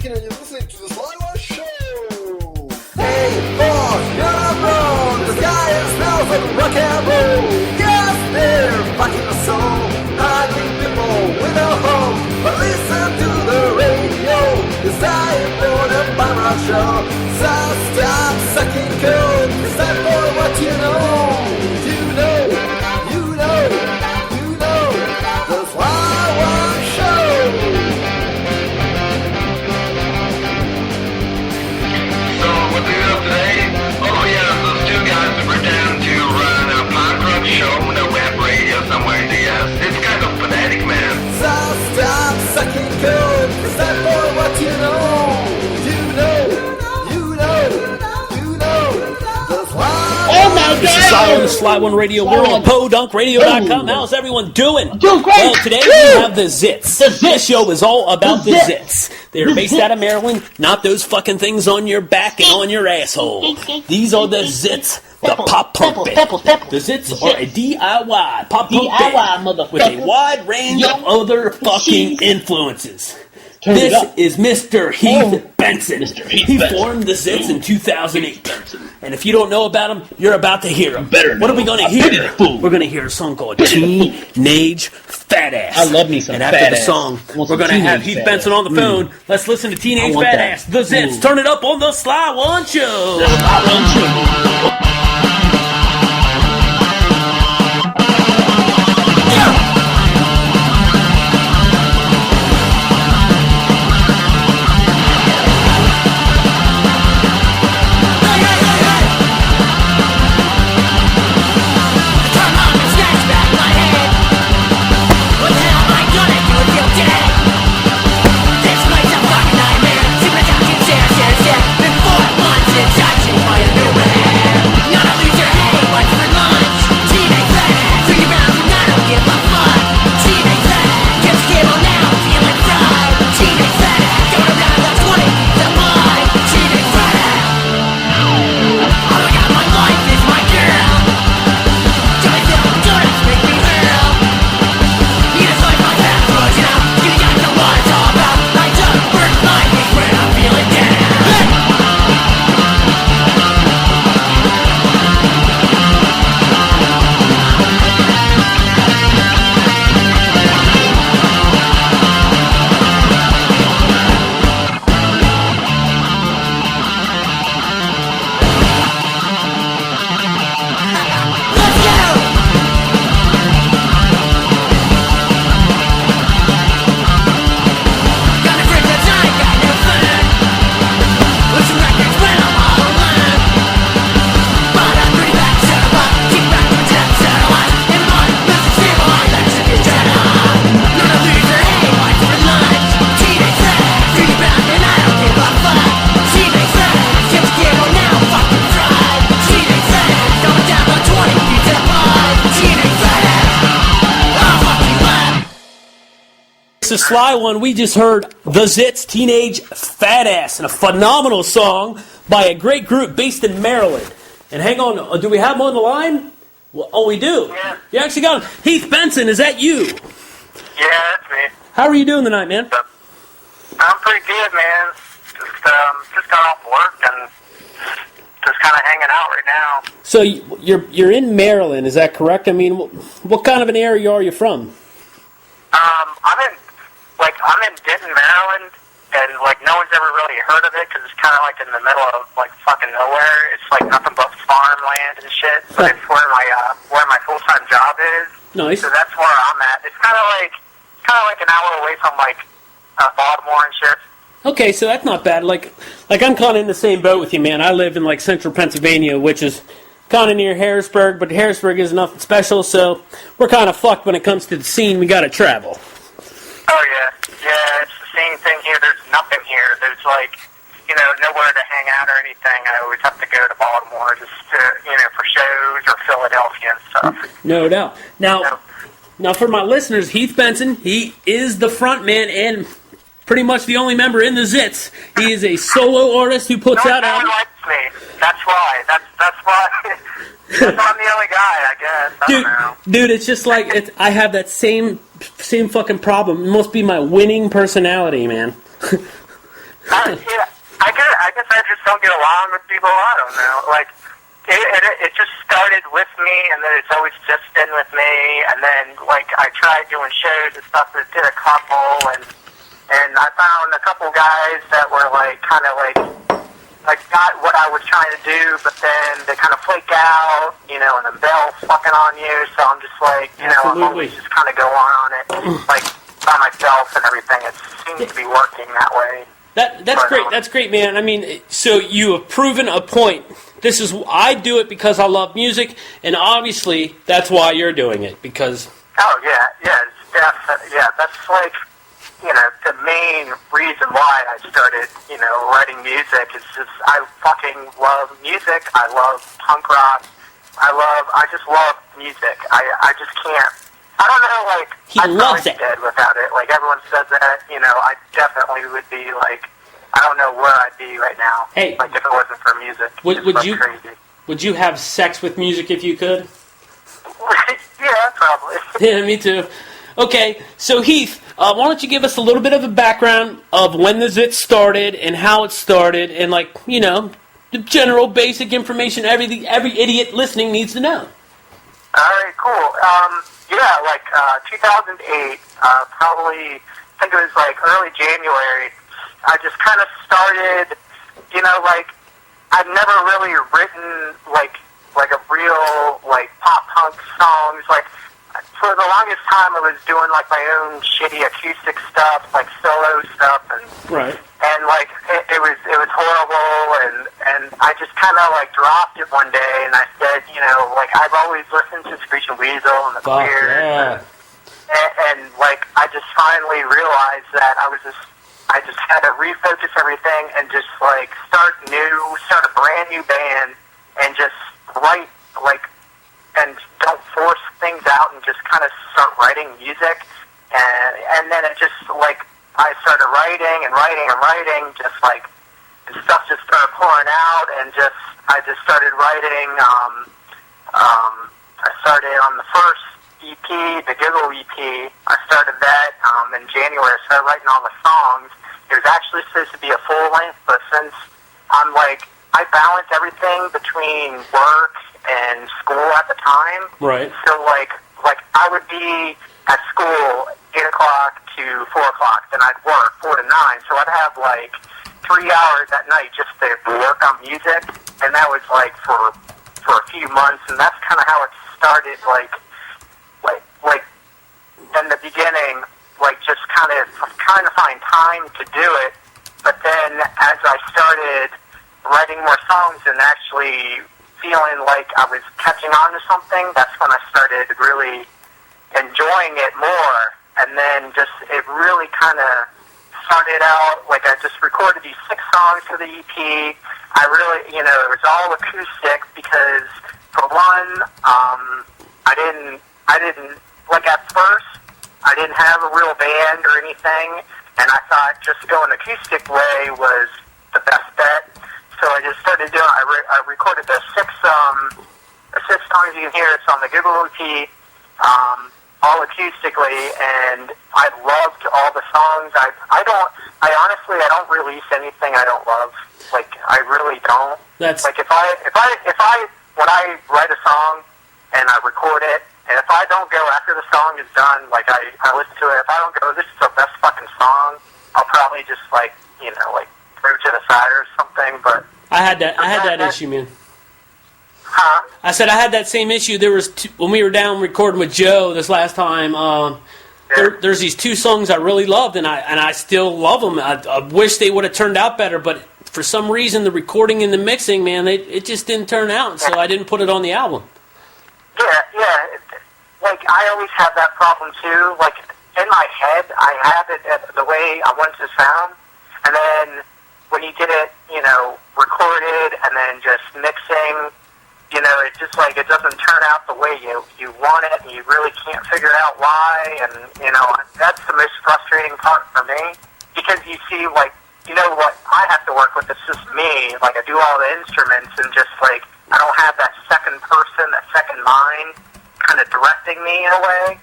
Rankin, and you're listening to the Slieone Show. Hey, boss, you're not wrong. The sky smells of rock and roll. Yes, they're fucking the soul. Hungry people with a home. But listen to the radio. It's time for the Bomb Rock Show. So stop sucking cold. It's time for what you know. You know. The Slieone Show. So what we got today? Oh yeah, those two guys that were down to run a punk rock show on a web radio somewhere in the US. It's kind of pathetic, man. So stop sucking cold. It's time for what you know. The Slieone. Oh my This is God! Slieone, the Slieone Radio. We're on podunkradio.com. How's everyone doing? Doing great! Well, today we have the Zits. The Zits. This show is all about the The Zits. They're based out of Maryland, not those fucking things on your back and on your asshole. These are the Zits, the pop punk band. The Zits are a DIY pop punk DIY, band motherfucker. with a wide range of other fucking influences. Turn it This up. is Mr. Heath Benson. Mr. Heath He Benson. formed the Zits in 2008. And if you don't know about him, you're about to hear him. better What are we know. going to I better hear? fool. We're going to hear a song called Teenage Fat Ass. I love me some And after fat the ass. song, I want we're some going to have teenage Heath fat Benson ass. on the phone. Let's listen to Teenage I want Fat that. Ass. The Zits. Turn it up on the Slieone Show. This is Slieone. We just heard the Zits, Teenage Fat Ass, and a phenomenal song by a great group based in Maryland. And hang on, do we have him on the line? Well, oh, we do. Yeah. You actually got him. Heath Benson, is that you? Yeah, that's me. How are you doing tonight, man? I'm pretty good, man. Just got off work and just kind of hanging out right now. So you're in Maryland, is that correct? I mean, what kind of an area are you from? I'm in Denton, Maryland, and no one's ever really heard of it because it's kind of in the middle of fucking nowhere. It's nothing but farmland and shit. But it's where my full-time job is. Nice. So that's where I'm at. It's kind of like an hour away from Baltimore and shit. Okay, so that's not bad. Like I'm kind of in the same boat with you, man. I live in central Pennsylvania, which is kind of near Harrisburg, but Harrisburg is nothing special, so we're kind of fucked when it comes to the scene. We got to travel. Oh yeah, it's the same thing here. There's nothing here. There's nowhere to hang out or anything. I always have to go to Baltimore just to, for shows or Philadelphia and stuff. No doubt. Now for my listeners, Heath Benson, he is the front man and pretty much the only member in the Zits. He is a solo artist who puts out No one albums. likes me. That's why. That's why. I'm the only guy, I guess. I don't know. Dude, it's just I have that same fucking problem. It must be my winning personality, man. Yeah, I guess I just don't get along with people. I don't know. Like, it just started with me, and then it's always just been with me. And then, like, I tried doing shows and stuff. I did a couple, and I found a couple guys that were like kind of like got what I was trying to do, but then they kind of flake out, you know, and then they'll fucking on you. So I'm just like, you know, I'm always just kind of going on it, like by myself and everything. It seems to be working that way. That's great. That's great, man. I mean, so you have proven a point. This is, I do it because I love music, and obviously that's why you're doing it, because... Oh, yeah, that's like, you know, the main reason why I started, you know, writing music is just, I fucking love music. I love punk rock. I just love music. I just can't, I don't know, like, I'd probably be dead without it. Like, everyone says that, you know, I definitely would be, like, I don't know where I'd be right now. Hey, like, if it wasn't for music. Would you have sex with music if you could? Yeah, probably. Yeah, me too. Okay, so Heath, why don't you give us a little bit of a background of when the Zits started and how it started, and, like, you know, the general basic information every idiot listening needs to know. All right, cool. Yeah, like 2008, probably, I think it was like early January, I just kind of started, you know, like, I've never really written, like a real, like, pop-punk songs. Like, for the longest time, I was doing, like, my own shitty acoustic stuff, like, solo stuff, and, right. And like, it was horrible, and I just kind of, like, dropped it one day, and I said, you know, like, I've always listened to Screeching Weasel and the Queers, and, like, I just finally realized that I just had to refocus everything and just, like, start a brand new band, and just write, like, and don't force things out, and just kind of start writing music, and then it just, like, I started writing, just, like, and stuff just started pouring out, and I just started writing, I started on the first EP, the Giggle EP, I started that, in January. I started writing all the songs. It was actually supposed to be a full length, but since I'm, like, I balance everything between work and school at the time. Right. So, like I would be at school 8 o'clock to 4 o'clock, then I'd work 4 to 9. So I'd have, like, 3 hours at night just to work on music, and that was, like, for a few months, and that's kind of how it started, like in the beginning, like, just kind of trying to find time to do it. But then as I started writing more songs and actually feeling like I was catching on to something, that's when I started really enjoying it more. And then just, it really kind of started out, like, I just recorded these 6 songs for the EP. I really, you know, it was all acoustic because, for one, I didn't, like, at first, I didn't have a real band or anything, and I thought just going acoustic way was the best bet. So I just started doing, I recorded the 6 songs you can hear. It's on the Google EP, all acoustically, and I loved all the songs. I honestly don't release anything I don't love. Like, I really don't. That's like, when I write a song and I record it, and if I don't go after the song is done, like, I listen to it, if I don't go, this is the best fucking song, I'll probably just, like, you know, like, throw it to the side or something. But I had that issue, man. Huh? I said I had that same issue. There was when we were down recording with Joe this last time. There's these 2 songs I really loved, and I still love them. I wish they would have turned out better, but for some reason the recording and the mixing, man, it just didn't turn out, so I didn't put it on the album. Yeah. Like, I always have that problem too. Like, in my head, I have it the way I want it to sound, and then when you get it, you know, recorded and then just mixing, you know, it's just like it doesn't turn out the way you want it, and you really can't figure out why. And, you know, that's the most frustrating part for me, because you see, like, you know what I have to work with, it's just me. Like, I do all the instruments, and just, like, I don't have that second person, that second mind kind of directing me in a way.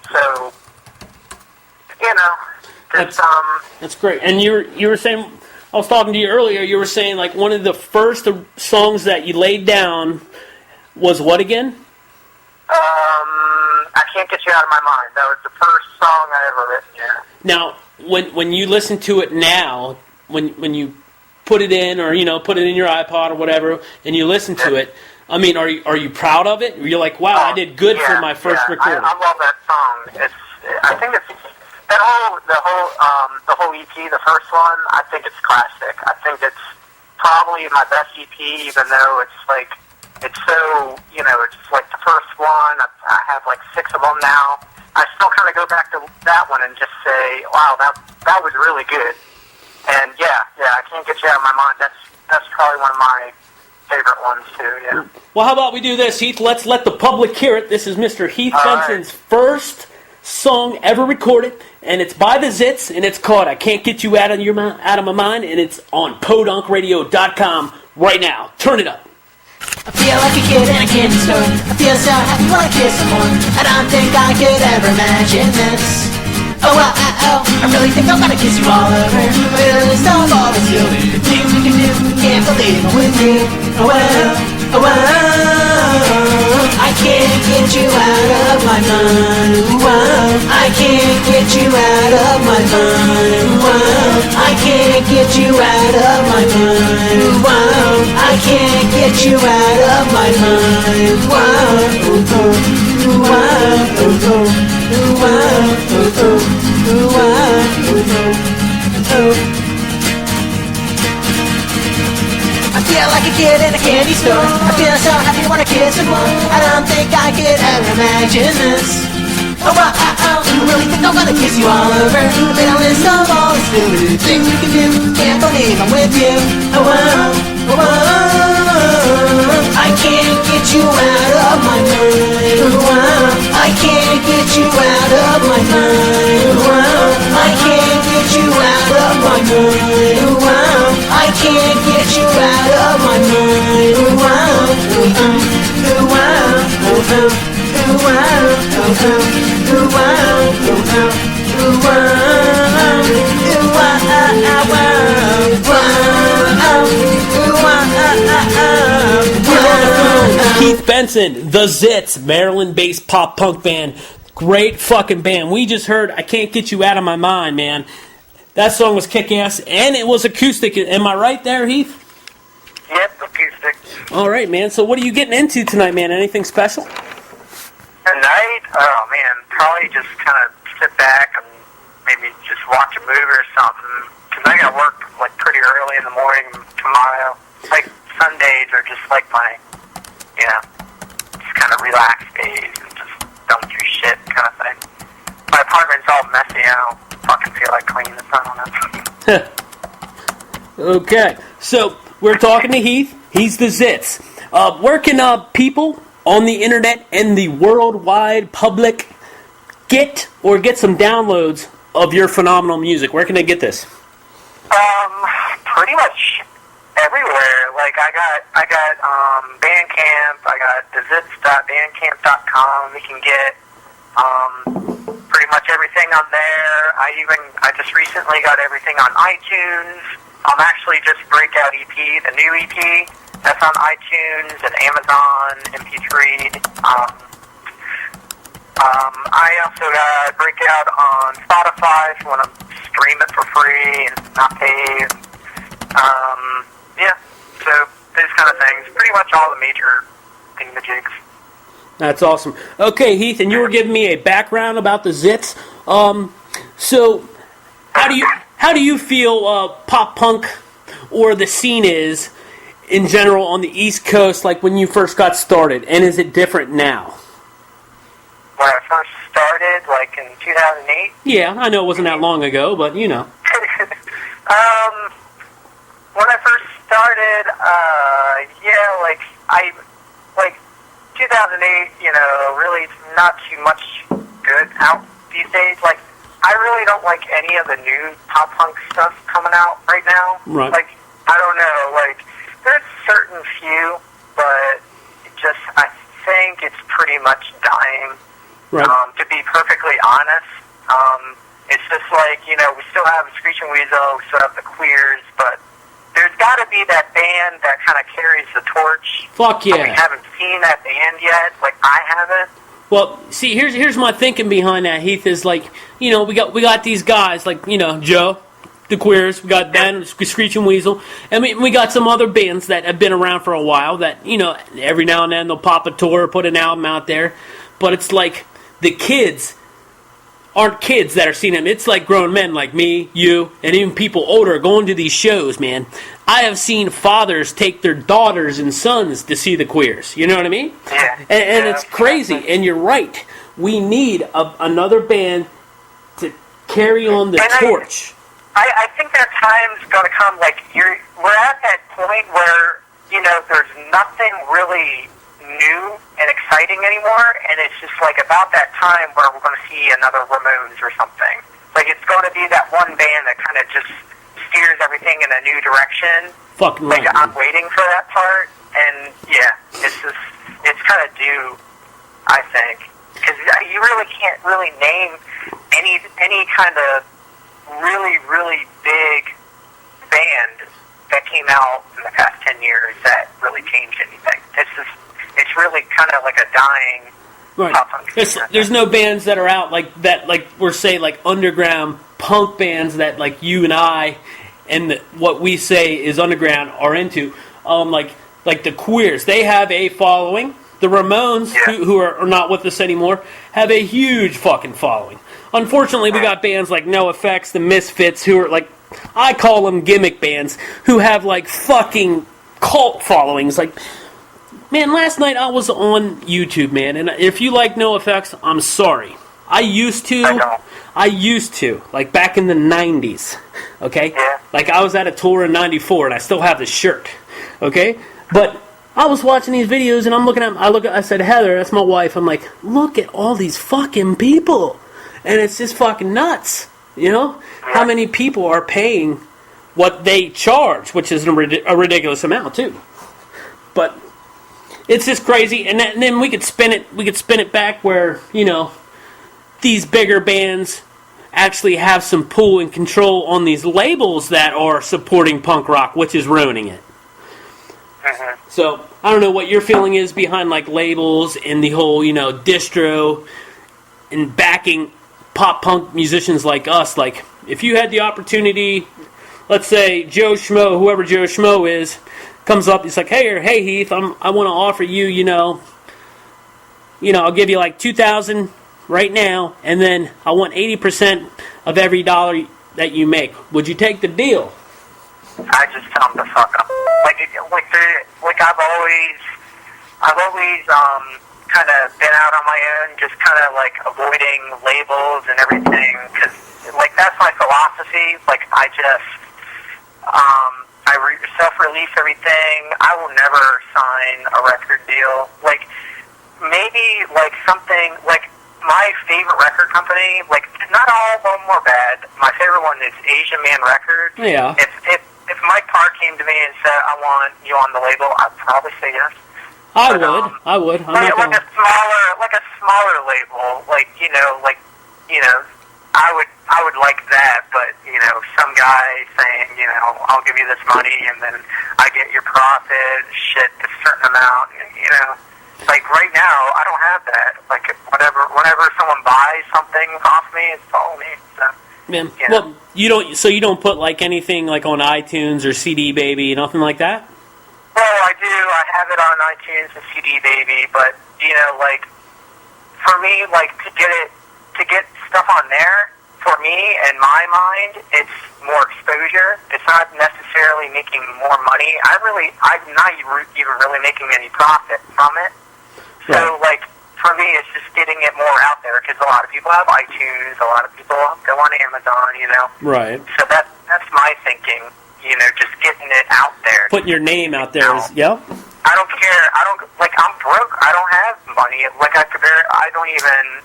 So, you know, just, that's great. And you were saying I was talking to you earlier. You were saying like one of the first songs that you laid down was what again? I Can't Get You Out of My Mind. That was the first song I ever written. Yeah. Now, when you listen to it now, when you put it in, or put it in your iPod or whatever, and you listen to it, I mean, are you proud of it? You're like, wow, I did good for my first recording. I love that song. I think it's the whole EP, the first one. I think it's classic. I think it's probably my best EP, even though it's like it's so it's like the first one. I have like 6 of them now. I still kind of go back to that one and just say, wow, that was really good. And yeah, I Can't Get You Out of My Mind. That's probably one of my favorite ones too. Yeah. Well, how about we do this, Heath? Let's let the public hear it. This is Mr. Heath Benson's first song ever recorded, and it's by the Zits, and it's called "I Can't Get You Out of My Mind," and it's on podunkradio.com right now. Turn it up. I feel like a kid in a candy store. I feel so happy when I kiss someone. I don't think I could ever imagine this. I really think I'm gonna kiss you all over. Really stop all the silly things we can do. Can't believe I'm with you. I can't get you out of my mind. I can't get you out of my mind. I can't get you out of my mind. I can't get you out of my I feel like a kid in a candy store. I feel so happy when I kiss someone. I don't think I could ever imagine this. I really think I'm gonna kiss you all over. A bit of list of all the silly things we can do. Can't believe I'm with you. I can't get you out of my mind. I can't get you out of my mind. I can't get you out of my mind. I can't get you out of my Heath Benson, the Zits, Maryland-based pop-punk band. Great fucking band. We just heard I Can't Get You Out of My Mind, man. That song was kick-ass, and it was acoustic. Am I right there, Heath? Yep, acoustic. All right, man. So what are you getting into tonight, man? Anything special? Tonight, oh man, probably just kind of sit back and maybe just watch a movie or something. Because I got to work like pretty early in the morning tomorrow. Like Sundays are just like my, just kind of relaxed days and just don't do shit kind of thing. My apartment's all messy. I don't fucking feel like cleaning this. I don't know. Okay, so we're talking to Heath. He's the Zits. Where can people on the internet and the worldwide public get some downloads of your phenomenal music? Where can they get this? Pretty much everywhere. Like I got Bandcamp. I got thezits.bandcamp.com. We can get pretty much everything on there. I just recently got everything on iTunes. I'm actually just Breakout EP, the new EP. That's on iTunes and Amazon MP3. I also got Breakout on Spotify if you want to stream it for free and not pay. So those kind of things. Pretty much all the major thingamajigs. That's awesome. Okay, Heath, and you were giving me a background about the Zits. So how do you feel pop punk or the scene is in general on the East Coast, like when you first got started, and is it different now? When I first started, like in 2008? Yeah, I know it wasn't that long ago, but you know. When I first started, 2008, really not too much good out these days. Like, I really don't like any of the new pop punk stuff coming out right now. Right. Like, I don't know, like, there's certain few, but I think it's pretty much dying. Right. To be perfectly honest, It's just like, you know, we still have Screeching Weasel, we still have the Queers, but there's got to be that band that kind of carries the torch. Fuck yeah. We haven't seen that band yet. Like, I haven't. Well, see, here's my thinking behind that, Heath, is like, you know, we got these guys, like, you know, Joe, the Queers, we got Ben, Screeching Weasel, and we got some other bands that have been around for a while that, you know, every now and then they'll pop a tour or put an album out there, but it's like the kids aren't kids that are seeing them. It's like grown men like me, you, and even people older going to these shows, man. I have seen fathers take their daughters and sons to see the Queers. You know what I mean? Yeah. And it's crazy. And you're right. We need another band to carry on the torch. I think that time's going to come. Like, we're at that point where, you know, there's nothing really new and exciting anymore, and it's just like about that time where we're going to see another Ramones or something. Like, it's going to be that one band that kind of just steers everything in a new direction. Fucking like, right. I'm waiting for that part, and yeah, it's kind of due, I think, because you really can't really name any kind of really, really big band that came out in the past 10 years that really changed anything. It's really kind of like a dying pop punk scene. There's no bands that are out like that, like we're saying, like underground punk bands that like you and I and what we say is underground are into. Like the Queers, they have a following. The Ramones, who are not with us anymore, have a huge fucking following. Unfortunately, we got bands like NoFX, the Misfits, who are like, I call them gimmick bands, who have like fucking cult followings. Like, man, last night I was on YouTube, man, and if you like NoFX, I'm sorry. I used to, like back in the 90s, okay? Yeah. Like I was at a tour in 94 and I still have the shirt, okay? But I was watching these videos and I said, Heather, that's my wife, I'm like, look at all these fucking people. And it's just fucking nuts, you know? How many people are paying what they charge, which is a ridiculous amount too. But it's just crazy, and then we could spin it back where, you know, these bigger bands actually have some pull and control on these labels that are supporting punk rock, which is ruining it. So I don't know what your feeling is behind like labels and the whole, you know, distro and backing pop punk musicians like us. Like, if you had the opportunity, let's say Joe Schmo, whoever Joe Schmo is, comes up, he's like, hey Heath, I want to offer you, you know, I'll give you like $2,000 right now, and then I want 80% of every dollar that you make. Would you take the deal? I just tell them to fuck up. Like I've always kind of been out on my own, just kind of like avoiding labels and everything, because like that's my philosophy. Like I just self-release everything. I will never sign a record deal. Like maybe like something like my favorite record company. Like not all of them were bad. My favorite one is Asian Man Records. Yeah. If Mike Park came to me and said, I want you on the label, I'd probably say yes. I would. I'm like, not gonna... like a smaller label, I would like that, but some guy saying, I'll give you this money and then I get your profit, shit, a certain amount, like right now I don't have that. Like whenever someone buys something off me, it's all me. So. Man, well, you don't put like anything like on iTunes or CD Baby, nothing like that? Well, I do. I have it on iTunes and CD Baby, but like for me, like to get stuff on there, for me in my mind, it's more exposure. It's not necessarily making more money. I'm not even really making any profit from it. So like for me, it's just getting it more out there because a lot of people have iTunes, a lot of people go on Amazon, Right. So that's my thinking. Just getting it out there. Putting your name out there is, yeah. I don't care. I'm broke. I don't have money. Like, I don't even,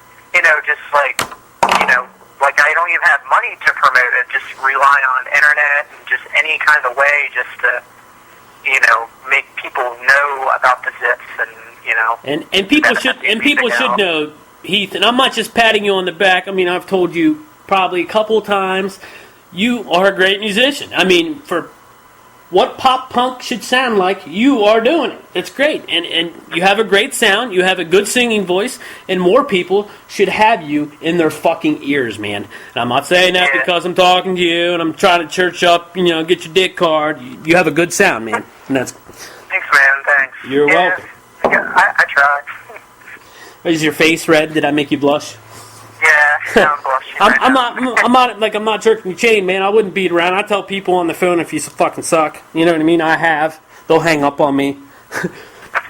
I don't even have money to promote it. Just rely on internet and just any kind of way just to, make people know about the Zits and, people should know, Heath, and I'm not just patting you on the back. I mean, I've told you probably a couple of times. You are a great musician. I mean, for what pop punk should sound like, you are doing it. It's great. And you have a great sound, you have a good singing voice, and more people should have you in their fucking ears, man. And I'm not saying that because I'm talking to you and I'm trying to church up, get your dick hard. You have a good sound, man. And that's... Thanks, man. Thanks. You're welcome. Yeah, I tried. Is your face red? Did I make you blush? Yeah, I'm blushing. I'm not jerking your chain, man. I wouldn't beat around. I tell people on the phone if you fucking suck. You know what I mean? I have. They'll hang up on me.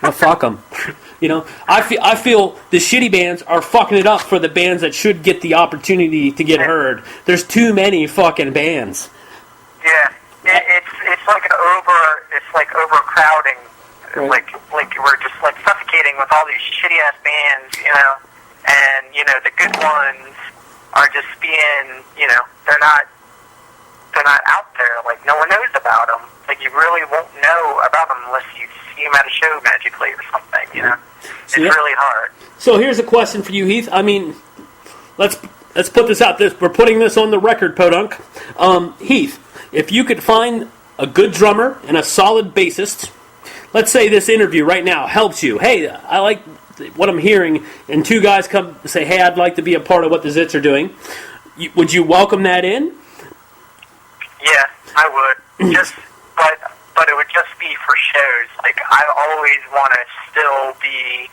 Well, fuck them. I feel the shitty bands are fucking it up for the bands that should get the opportunity to get heard. There's too many fucking bands. Yeah, it's like overcrowding. Right. Like we're just like suffocating with all these shitty ass bands, and the good ones are just being, they're not out there. Like no one knows about them. Like you really won't know about them unless you see them at a show magically or something. It's really hard. So here's a question for you, Heath. I mean, let's put this out. We're putting this on the record, Podunk. Heath, if you could find a good drummer and a solid bassist, let's say this interview right now helps you. Hey, I like what I'm hearing, and two guys come say, hey, I'd like to be a part of what the Zits are doing. Would you welcome that in? Yeah, I would. But it would just be for shows. Like, I always want to still be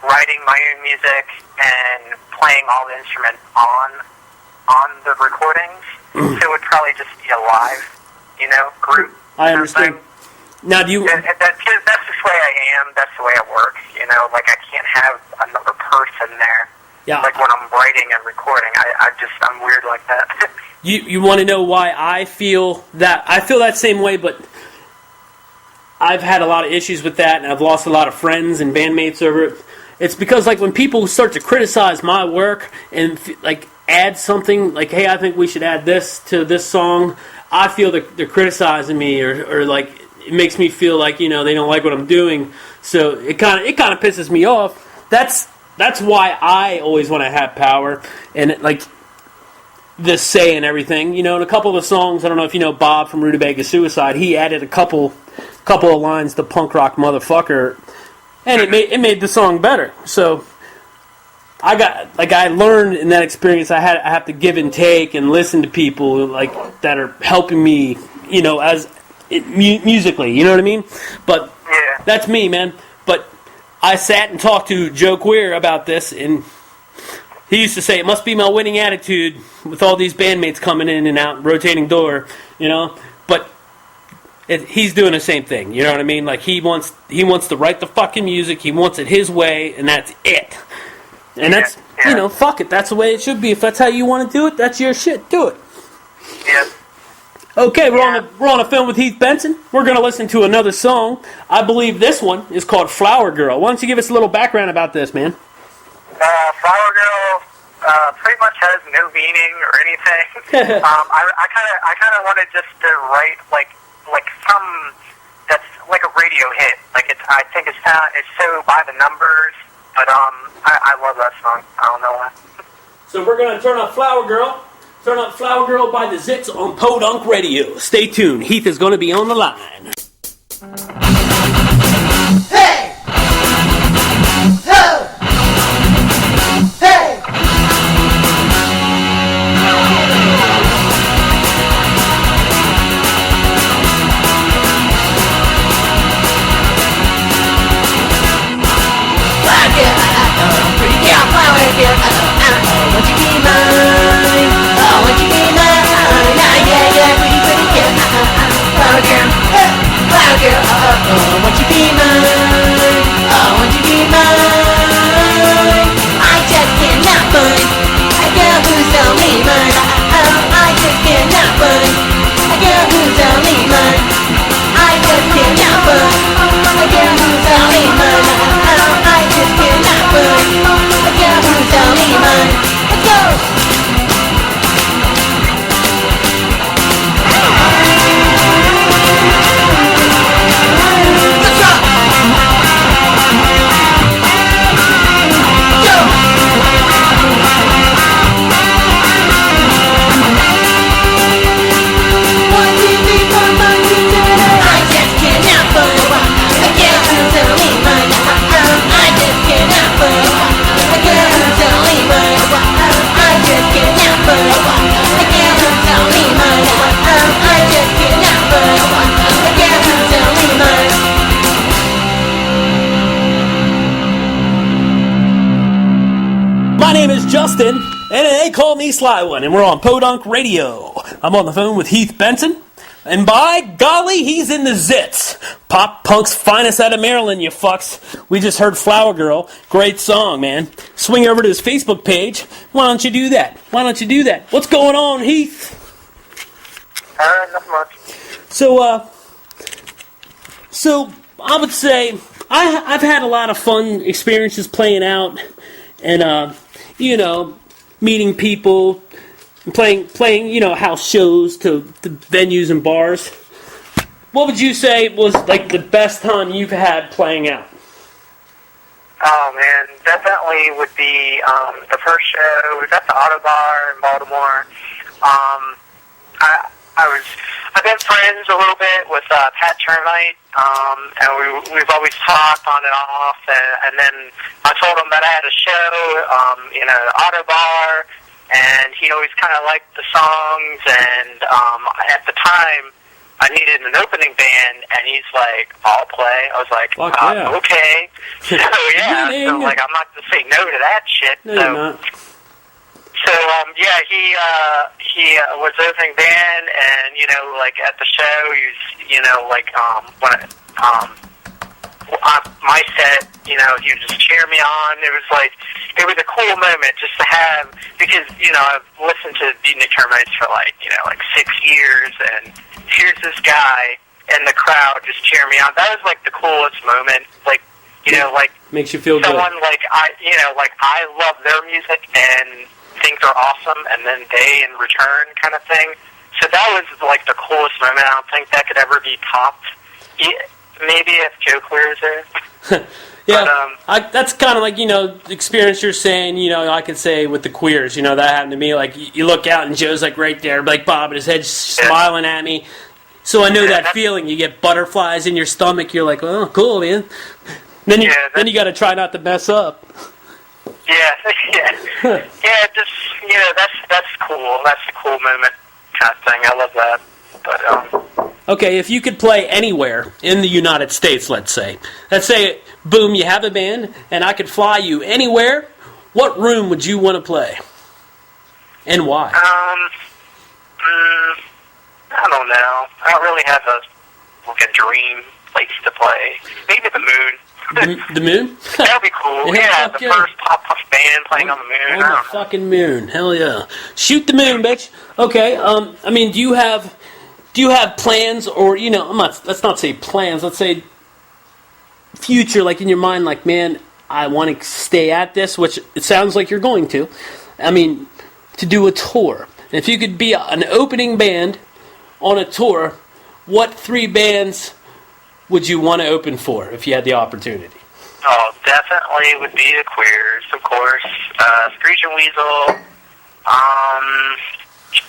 writing my own music and playing all the instruments on the recordings. So it would probably just be a live, group. I understand. Now, do you... That's just the way I am. That's the way I work. Like I can't have another person there. Yeah. Like when I'm writing and recording, I'm weird like that. You want to know why I feel that? I feel that same way, but I've had a lot of issues with that, and I've lost a lot of friends and bandmates over it. It's because like when people start to criticize my work and like add something like, hey, I think we should add this to this song, I feel that they're criticizing me or like it makes me feel like they don't like what I'm doing. So it kind of pisses me off. That's why I always want to have power and like this say and everything. In a couple of the songs, I don't know if you know Bob from Rutabaga Suicide. He added a couple of lines to Punk Rock Motherfucker, and it made the song better. So I learned in that experience I have to give and take and listen to people like that are helping me, as musically. You know what I mean? But that's me, man. But I sat and talked to Joe Queer about this, and he used to say, it must be my winning attitude with all these bandmates coming in and out, rotating door, But he's doing the same thing, you know what I mean? Like, he wants to write the fucking music, he wants it his way, and that's it. And that's, fuck it, that's the way it should be. If that's how you want to do it, that's your shit, do it. Yeah. Okay, we're on a film with Heath Benson. We're going to listen to another song. I believe this one is called Flower Girl. Why don't you give us a little background about this, man? Flower Girl pretty much has no meaning or anything. I kind of wanted just to write like some that's like a radio hit. Like I think it's so by the numbers, but I love that song. I don't know why. So we're going to turn up Flower Girl. Turn up Flower Girl by the Zits on Podunk Radio. Stay tuned. Heath is going to be on the line. Hey! Ho! Hey! Flower girl, pretty girl, flower girl, won't you be mine? Oh, won't you be mine? Yeah, pretty girl, flower girl. Dustin, and they call me Slieone, and we're on Podunk Radio. I'm on the phone with Heath Benson, and by golly, he's in the Zits. Pop punk's finest out of Maryland, you fucks. We just heard Flower Girl. Great song, man. Swing over to his Facebook page. Why don't you do that? Why don't you do that? What's going on, Heath? Not much. So I would say I've had a lot of fun experiences playing out, and meeting people, playing house shows to the venues and bars. What would you say was like the best time you've had playing out? Oh man, definitely would be the first show. We was at the Auto Bar in Baltimore. I've been friends a little bit with Pat Termite, and we've always talked on and off. And then I told him that I had a show, the Auto Bar, and he always kind of liked the songs. And at the time, I needed an opening band, and he's like, "I'll play." I was like, yeah. "Okay." So yeah, so like I'm not gonna say no to that shit. No, you're not. So he was opening band, and like at the show, he was my set, he would just cheer me on. It was a cool moment just to have, because I've listened to Beatnik Termites for like 6 years, and here's this guy in the crowd just cheering me on. That was like the coolest moment. Makes you feel good. Someone I love their music and think they're awesome, and then they in return kind of thing. So that was like the coolest moment. I don't think that could ever be topped. Maybe if Joe Clear is there. Yeah, but, that's kind of like, the experience you're saying, I could say with the Queers, that happened to me. Like, you look out and Joe's like right there, like bobbing his head, smiling at me. So I know that feeling. You get butterflies in your stomach. You're like, oh, cool, man. Then you got to try not to mess up. Yeah, that's cool. That's a cool moment kind of thing. I love that. But okay, if you could play anywhere in the United States, let's say, boom, you have a band, and I could fly you anywhere. What room would you want to play, and why? I don't know. I don't really have a dream place to play. Maybe the Moon. The Moon? That would be cool. Yeah, the first pop punk band playing on the Moon. On the fucking Moon. Hell yeah. Shoot the Moon, bitch. Okay, do you have plans, or, let's not say plans, let's say future, like in your mind, like, man, I want to stay at this, which it sounds like you're going to. To do a tour. And if you could be an opening band on a tour, what 3 bands would you want to open for if you had the opportunity? Oh, definitely would be the Queers, of course. Screech and Weasel.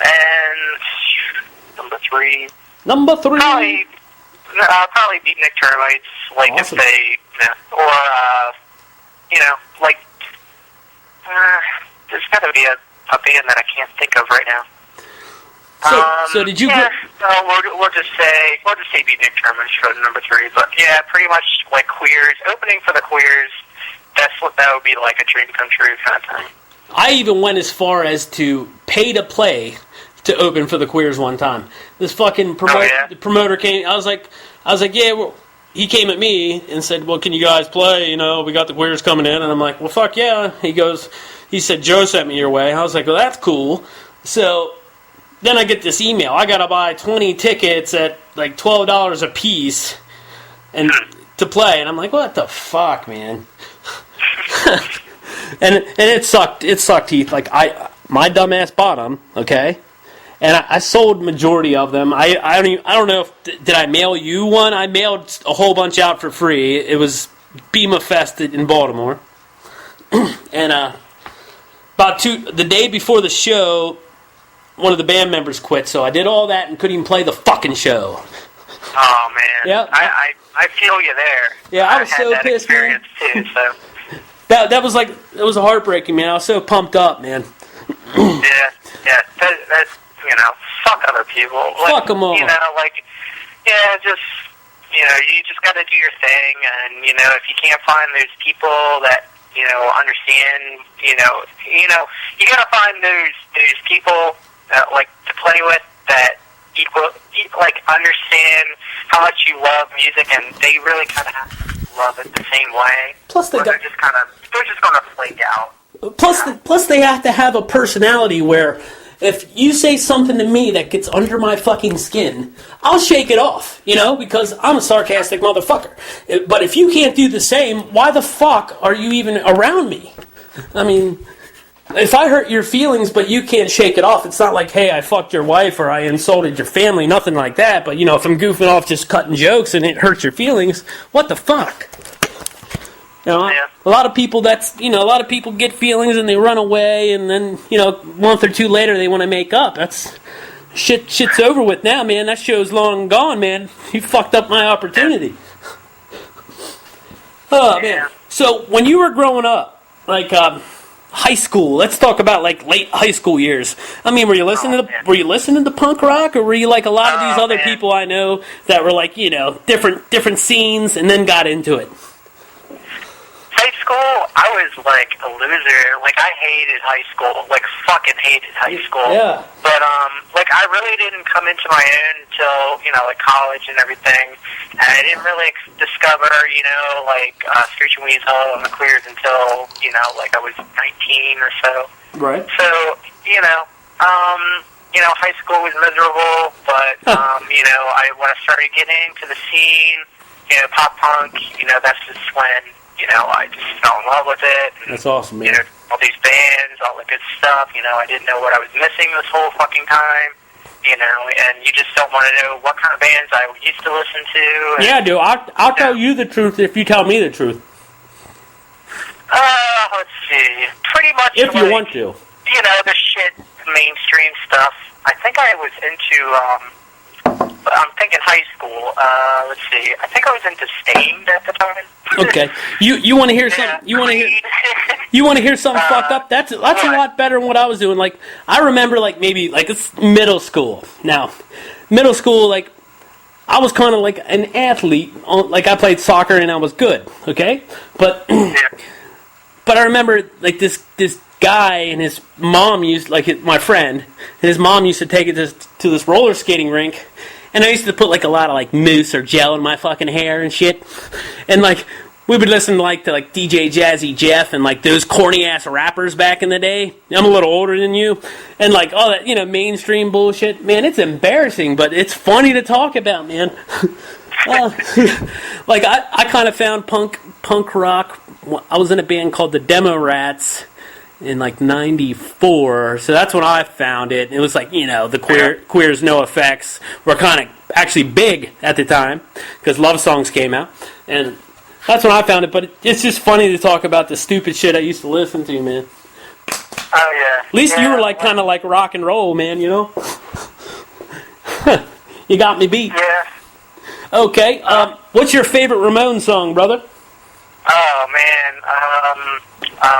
And number 3. Number 3? Probably Beatnik Termites. Like, awesome. If they, there's got to be a band that I can't think of right now. So did you? Yeah, we'll just say Beatnik Termites for number 3. But yeah, pretty much like Queers, opening for the Queers. That would be like a dream come true kind of thing. I even went as far as to pay to play to open for the Queers one time. This fucking promoter came. I was like, yeah. Well, he came at me and said, well, can you guys play? We got the Queers coming in. And I'm like, well, fuck yeah. He said, Joe sent me your way. I was like, well, that's cool. So then I get this email. I got to buy 20 tickets at like $12 a piece and to play. And I'm like, what the fuck, man? and it sucked. It sucked, Heath. Like, my dumbass bought them, okay? And I sold majority of them. I don't know if did I mail you one? I mailed a whole bunch out for free. It was Bema Fest in Baltimore. And the day before the show, one of the band members quit. So I did all that and couldn't even play the fucking show. Oh man. Yeah. I feel you there. Yeah, I was so pissed, man. Too, so. That was a heartbreaking, man. I was so pumped up, man. Yeah. That's fuck other people. Fuck them all. You just got to do your thing, and if you can't find those people that understand, you gotta find those people that, like, to play with that understand how much you love music, and they really kind of have to love it the same way. Plus, they're just gonna flake out. Plus, they have to have a personality where if you say something to me that gets under my fucking skin, I'll shake it off, because I'm a sarcastic motherfucker. But if you can't do the same, why the fuck are you even around me? I mean, if I hurt your feelings but you can't shake it off, it's not like, hey, I fucked your wife or I insulted your family, nothing like that. But, if I'm goofing off just cutting jokes and it hurts your feelings, what the fuck? A lot of people get feelings and they run away, and then, a month or two later they want to make up. That's shit's over with now, man. That show's long gone, man. You fucked up my opportunity. Oh, man. So, when you were growing up, like, high school, let's talk about, like, late high school years. I mean, were you listening to punk rock, or were you like a lot of these other people I know that were like, different scenes and then got into it? High school, I was like a loser. Like, I hated high school. Like, fucking hated high school. Yeah. But, I really didn't come into my own until, college and everything. And I didn't really discover, Screeching Weasel and the Queers until, I was 19 or so. Right. So, high school was miserable, but, when I started getting into the scene, pop punk, that's just when, I just fell in love with it. And, that's awesome, man. All these bands, all the good stuff, I didn't know what I was missing this whole fucking time, and you just don't want to know what kind of bands I used to listen to. And, yeah, dude, I'll tell you the truth if you tell me the truth. Let's see. Pretty much if you want to. The shit, mainstream stuff. I think I was into, I'm thinking high school. Let's see. I think I was into Stained at the time. Okay. You want to hear something? You want to hear something fucked up? That's a lot better than what I was doing. Like, I remember, maybe it's middle school. Now, middle school, I was kind of like an athlete. Like, I played soccer and I was good. Okay, but but I remember this guy and his mom used my friend and his mom used to take it to this roller skating rink. And I used to put a lot of mousse or gel in my fucking hair and shit. And we would listen to DJ Jazzy Jeff and those corny ass rappers back in the day. I'm a little older than you. And all that, mainstream bullshit. Man, it's embarrassing, but it's funny to talk about, man. I kind of found punk rock. I was in a band called the Demo Rats in 94, so that's when I found it. It was the Queers, No Effects were kind of actually big at the time because Love Songs came out, and that's when I found it. But it's just funny to talk about the stupid shit I used to listen to, man. Oh yeah. At least you were kind of like rock and roll, man. You got me beat. Yeah. Okay. What's your favorite Ramones song, brother? Oh man.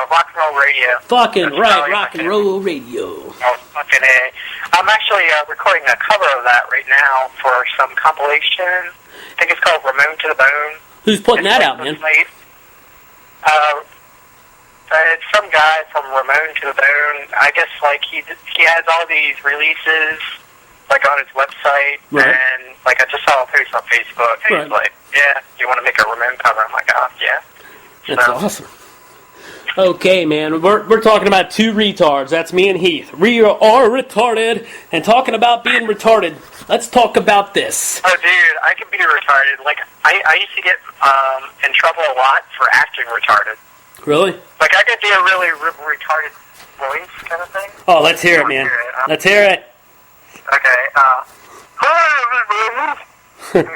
Rock and Roll Radio. Fucking that's right, Rock and Roll Radio. Oh, fucking A. I'm actually recording a cover of that right now for some compilation. I think it's called Ramone to the Bone. Who's putting that out, man? It's some guy from Ramone to the Bone. I guess he has all these releases on his website, right. And I just saw a post on Facebook. And right. He's yeah, you want to make a Ramone cover? I'm like, oh yeah. That's awesome. Okay, man, we're talking about two retards. That's me and Heath. We are retarded, and talking about being retarded, let's talk about this. Oh, dude, I can be retarded. I used to get in trouble a lot for acting retarded. Really? I could do a really retarded voice kind of thing. Oh, let's hear it, man. Let's hear it. Okay, hi, everybody.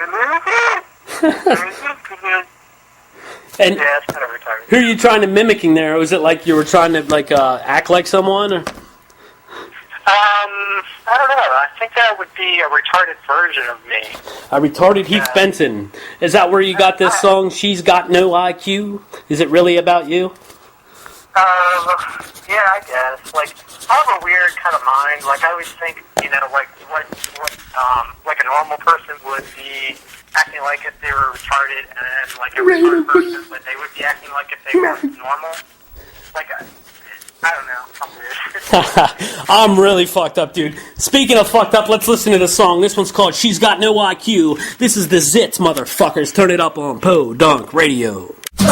And yeah, it's kind of retarded. Who are you trying to mimicking there? Was it you were trying to act like someone? Or? I don't know. I think that would be a retarded version of me. A retarded Heath Benson. Is that where you got this song, She's Got No IQ? Is it really about you? Yeah, I guess. I have a weird kind of mind. I always think, what an normal person would be acting like if they were retarded, and like a retarded person, but they would be acting like if they were normal. Like, I don't know. I'm weird. I'm really fucked up, dude. Speaking of fucked up, let's listen to the song. This one's called She's Got No IQ. This is the Zits, motherfuckers. Turn it up on Podunk Radio. She's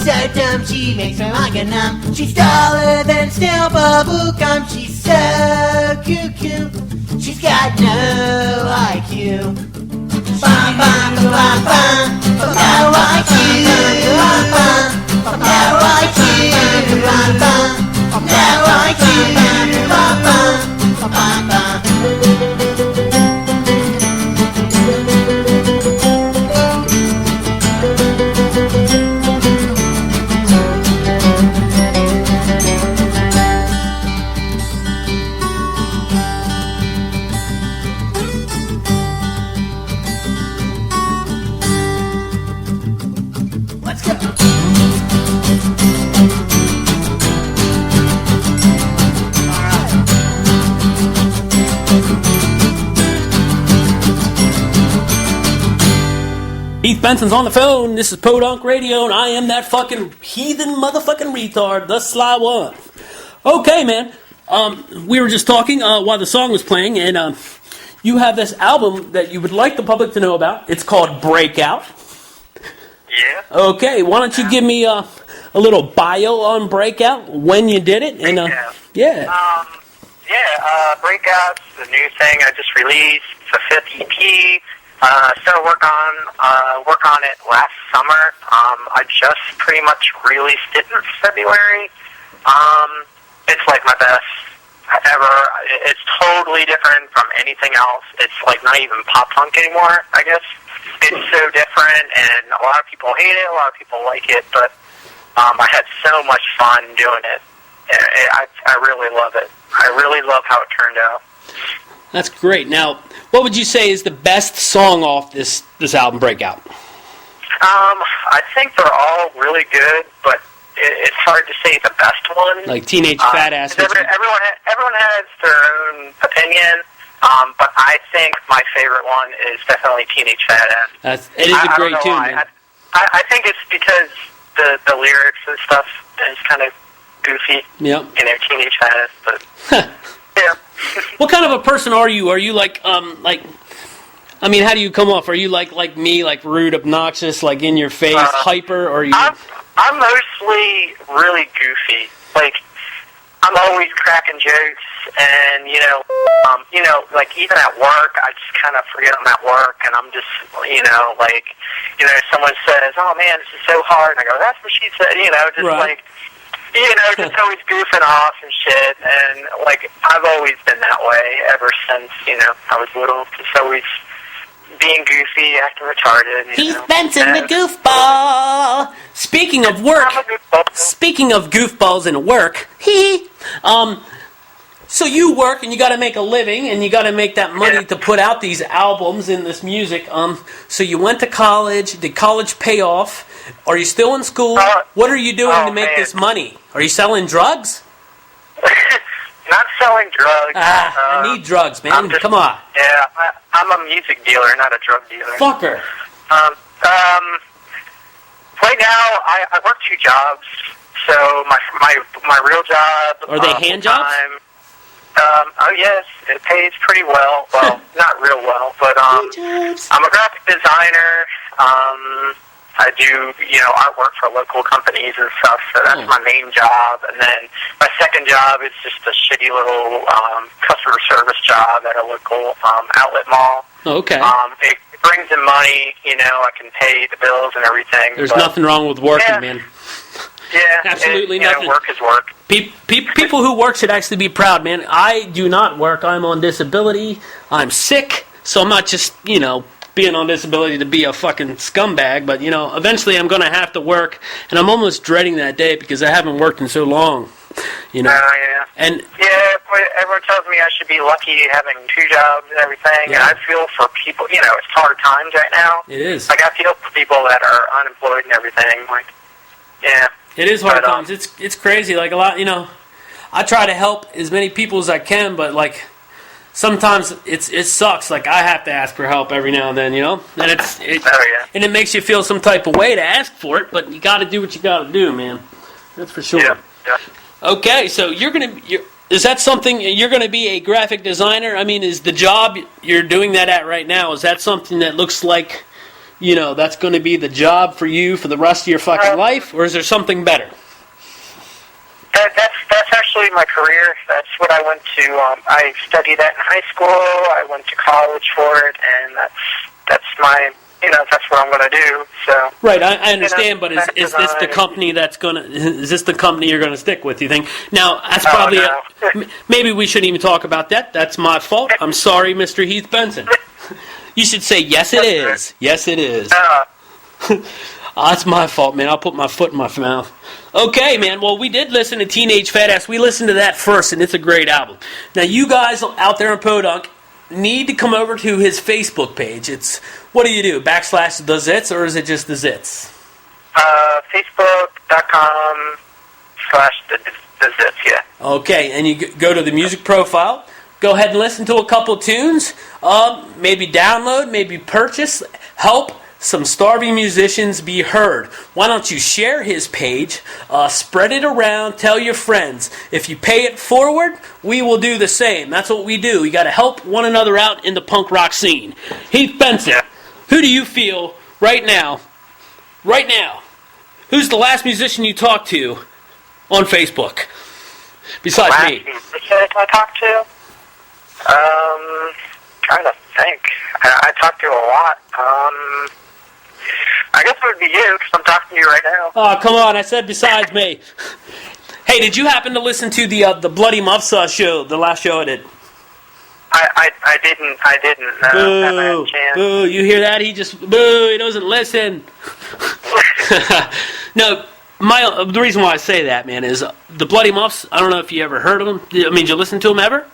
so dumb, she makes me like a numb. She's taller than stale bubble gum. She's so cuckoo. She's got no IQ. No IQ. No IQ. Let's go. Heath Benson's on the phone. This is Podunk Radio, and I am that fucking heathen motherfucking retard, the Slieone. Okay, man. We were just talking while the song was playing, and you have this album that you would like the public to know about. It's called Breakout. Yeah. Okay, why don't you give me a little bio on Breakout, when you did it, and yeah. Breakout's the new thing I just released. It's a 5th EP. Started work on it last summer. I just pretty much released it in February. It's like my best ever. It's totally different from anything else. It's like not even pop punk anymore, I guess. It's so different, and a lot of people hate it, a lot of people like it, but I had so much fun doing it. I really love it. I really love how it turned out. That's great. Now, what would you say is the best song off this album, Breakout? I think they're all really good, but it's hard to say the best one. Like Teenage Fat Ass. Everyone has their own opinion, but I think my favorite one is definitely Teenage Fat Ass. It is a great tune, man. I think it's because the lyrics and stuff is kind of goofy. Yep. Teenage Fat Ass, but yeah. What kind of a person are you? Are you like, how do you come off? Are you like me, like rude, obnoxious, like in your face, hyper, or are you? I'm mostly really goofy. Like, I'm always cracking jokes, and like even at work, I just kind of forget I'm at work, and I'm just, someone says, "Oh man, this is so hard," and I go, "That's what she said," just right. just always goofing off and shit, and like I've always been that way ever since I was little, just always being goofy, acting retarded. Heath Benson, the goofball. Speaking of work, speaking of goofballs and work, so you work and you got to make a living and you got to make that money to put out these albums and this music. So you went to college. Did college pay off? Are you still in school? What are you doing to make this money? Are you selling drugs? Not selling drugs. I need drugs, man. Come on. Yeah, I'm a music dealer, not a drug dealer. Fucker. Right now, I work 2 jobs. So my real job. Are they hand jobs? Oh yes, it pays pretty well. Well, not real well, but I'm a graphic designer. I do, artwork for local companies and stuff, so that's my main job. And then my second job is just a shitty little customer service job at a local outlet mall. Okay. It brings in money, I can pay the bills and everything. There's nothing wrong with working, man. Yeah. Absolutely nothing. Work is work. People who work should actually be proud, man. I do not work. I'm on disability. I'm sick, so I'm not just, being on disability to be a fucking scumbag, but, eventually I'm going to have to work, and I'm almost dreading that day because I haven't worked in so long. You know. Yeah. And yeah, boy, everyone tells me I should be lucky having 2 jobs and everything. Yeah. And I feel for people, you know, it's hard times right now. it is. Like, I feel for people that are unemployed and everything. Like, yeah. It is hard But, times. It's crazy. Like a lot, you know. I try to help as many people as I can, but like sometimes it sucks. Like I have to ask for help every now and then, you know. And and it makes you feel some type of way to ask for it, but you got to do what you got to do, man. That's for sure. Yeah. Okay, so is that something you're going to be a graphic designer? I mean, is the job you're doing that at right now? Is that something that looks like, you know, that's going to be the job for you for the rest of your fucking life, or is there something better? That's actually my career. That's what I went to. I studied that in high school. I went to college for it, and that's my, you know, that's what I'm going to do. So right, I understand, you know, but is this the company is this the company you're going to stick with? You think? Now that's probably no. Maybe we shouldn't even talk about that. That's my fault. I'm sorry, Mr. Heath Benson. You should say yes, it is. Yes, it is. That's my fault, man. I'll put my foot in my mouth. Okay, man. Well, we did listen to Teenage Fat Ass. We listened to that first, and it's a great album. Now, you guys out there in Podunk need to come over to his Facebook page. It's, what do you do, / the Zits, or is it just the Zits? Facebook.com / the Zits, yeah. Okay, and you go to the music profile. Go ahead and listen to a couple tunes. Maybe download, maybe purchase. Help some starving musicians be heard. Why don't you share his page, spread it around, tell your friends. If you pay it forward, we will do the same. That's what we do. We got to help one another out in the punk rock scene. Heath Benson, who do you feel right now, who's the last musician you talked to on Facebook, besides me? Musician I talked to? Trying to think. I talked to a lot. I guess it would be you, because I'm talking to you right now. Oh, come on. I said besides me. Hey, did you happen to listen to the Bloody Muffs show, the last show I did? I didn't. No, Boo. haven't had a chance. Boo. You hear that? He doesn't listen. No, the reason why I say that, man, is the Bloody Muffs, I don't know if you ever heard of them. I mean, did you listen to them ever?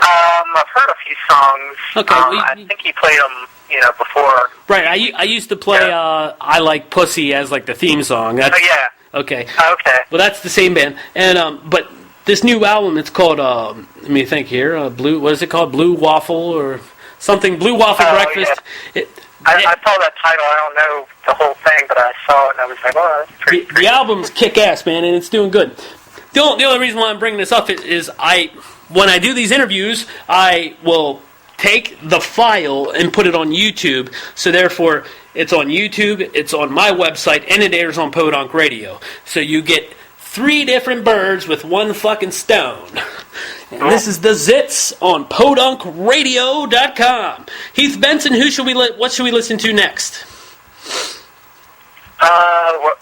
I've heard a few songs. Okay. I think he played them, you know, before. Right. I used to play I Like Pussy as like the theme song. That's, yeah. Okay. Okay. Well, that's the same band. And but this new album, it's called let me think here. What is it called? Blue Waffle or something? Blue Waffle Breakfast. Yeah. I saw that title. I don't know the whole thing, but I saw it and I was like, oh, that's pretty. The album's kick ass, man, and it's doing good. The only reason why I'm bringing this up is when I do these interviews, I will take the file and put it on YouTube. So therefore, it's on YouTube, it's on my website, and it airs on Podunk Radio. So you get 3 different birds with one fucking stone. And this is the Zits on PodunkRadio.com. Heath Benson, what should we listen to next? How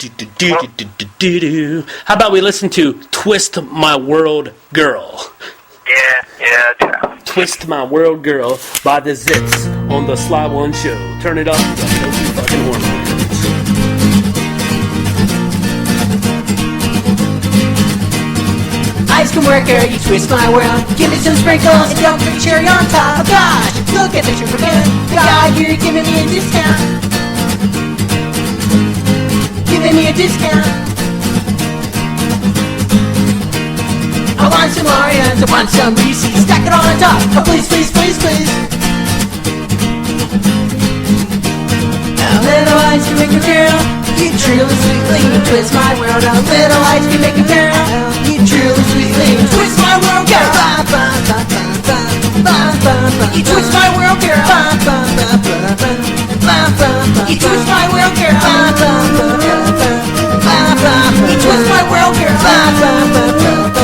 about we listen to Twist My World Girl? Yeah. Twist My World Girl by the Zits on the Slieone Show. Turn it up. Fucking hormones. Ice cream worker, you twist my world. Give me some sprinkles and don't put cherry on top. Oh gosh, look at the sugar man. God, you're giving me a discount. Giving me a discount. I want some Oreos, I want some Reese's. Stack it all on top. Oh please, please, please, please. A little ice can make a girl. You truly sweetly twist my world. A little ice can make a girl. You truly sweetly twist my world, girl. Ba, ba, ba, ba, ba, ba, ba, ba. You twist my world, girl. Ba, ba, ba, ba, ba, ba, ba, ba. You twist my world, girl. Ba, ba, ba, ba, ba, ba, ba. You twist my world, girl. Ba, ba, ba, ba, ba,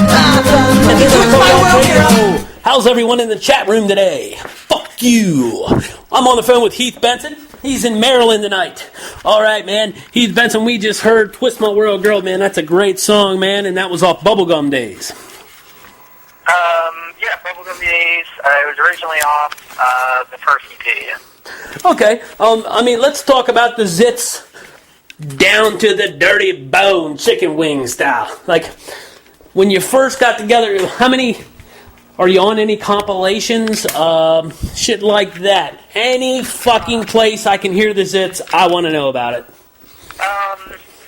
ba, ba. You twist my world, girl. How's everyone in the chat room today? Fuck you. I'm on the phone with Heath Benson. He's in Maryland tonight. All right, man. Heath Benson, we just heard Twist My World Girl, man. That's a great song, man, and that was off Bubblegum Days. Yeah, Bubblegum Days. It was originally off the first EP. Okay. I mean, let's talk about the Zits down to the dirty bone chicken wing style. Like, when you first got together, how many, are you on any compilations? Shit like that. Any fucking place I can hear the Zits, I want to know about it.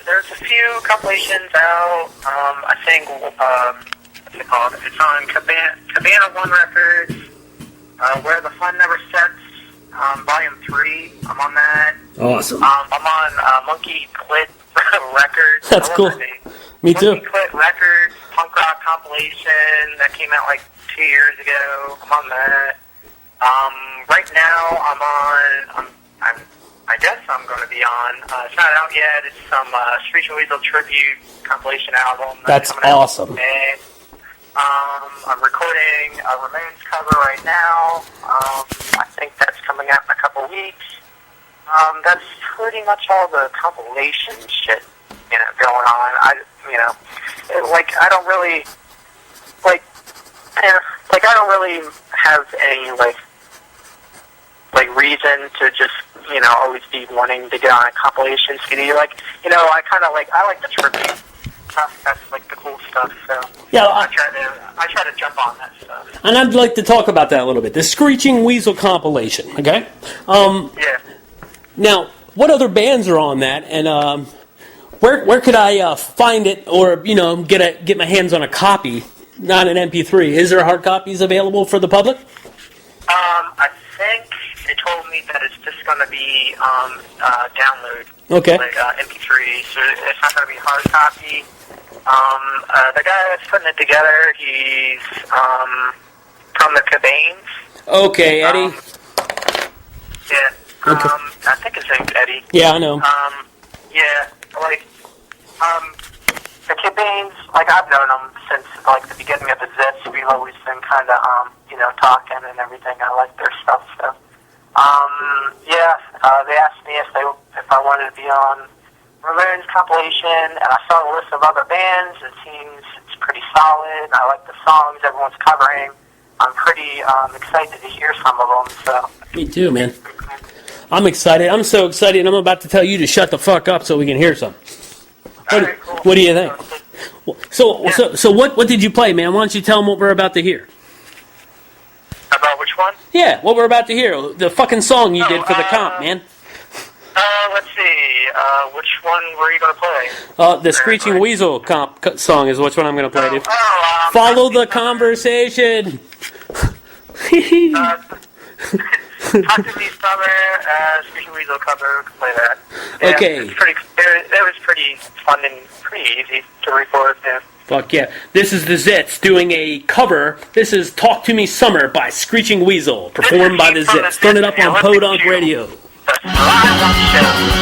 There's a few compilations out. I think, what's it called? It's on Cabana One Records, Where the Fun Never Sets, Volume 3. I'm on that. Awesome. I'm on Monkey Clit Records. That's cool. Me too. Monkey Clit Records, punk rock compilation that came out like 2 years ago. I'm on that. Right now, I guess I'm going to be on. It's not out yet. It's some Screeching Weasel tribute compilation album. That's awesome. And, I'm recording a Ramones cover right now. I think that's coming out in a couple weeks. That's pretty much all the compilation shit, going on. I don't really, I don't really have any, reason to just, always be wanting to get on a compilation CD. I like the tribute stuff. That's, the cool stuff, so. Yeah, I try to jump on that stuff. And I'd like to talk about that a little bit. The Screeching Weasel compilation, okay? Yeah. Now, what other bands are on that, and where could I find it, or get my hands on a copy, not an MP3? Is there hard copies available for the public? I think they told me that it's just going to be download, Okay. MP3, so it's not going to be hard copy. The guy that's putting it together, he's from the Cabanes. Okay, Eddie. Yeah. Okay. I think his name's Eddie. Yeah, I know. Yeah, the Cabanes, I've known them since, the beginning of the Zits. We've always been kind of, talking and everything. I like their stuff, so. They asked me if I wanted to be on Ramones compilation, and I saw a list of other bands. It seems it's pretty solid. I like the songs everyone's covering. I'm pretty excited to hear some of them, so. Me too, man. I'm excited. I'm so excited. I'm about to tell you to shut the fuck up so we can hear some. Alright, cool. What do you think? So what did you play, man? Why don't you tell them what we're about to hear? About which one? Yeah, what we're about to hear. The fucking song you did for the comp, man. Let's see. Which one were you going to play? The Screeching Weasel comp song is which one I'm going to play, dude. Follow the conversation. Talk to me, Summer. Screeching Weasel cover. Play that. Yeah, Okay. It was pretty fun and pretty easy to record. Yeah. Fuck yeah. This is the Zits doing a cover. This is Talk to Me Summer by Screeching Weasel, performed by the Zits. Turn it up on Podunk Radio. The Slieone Show.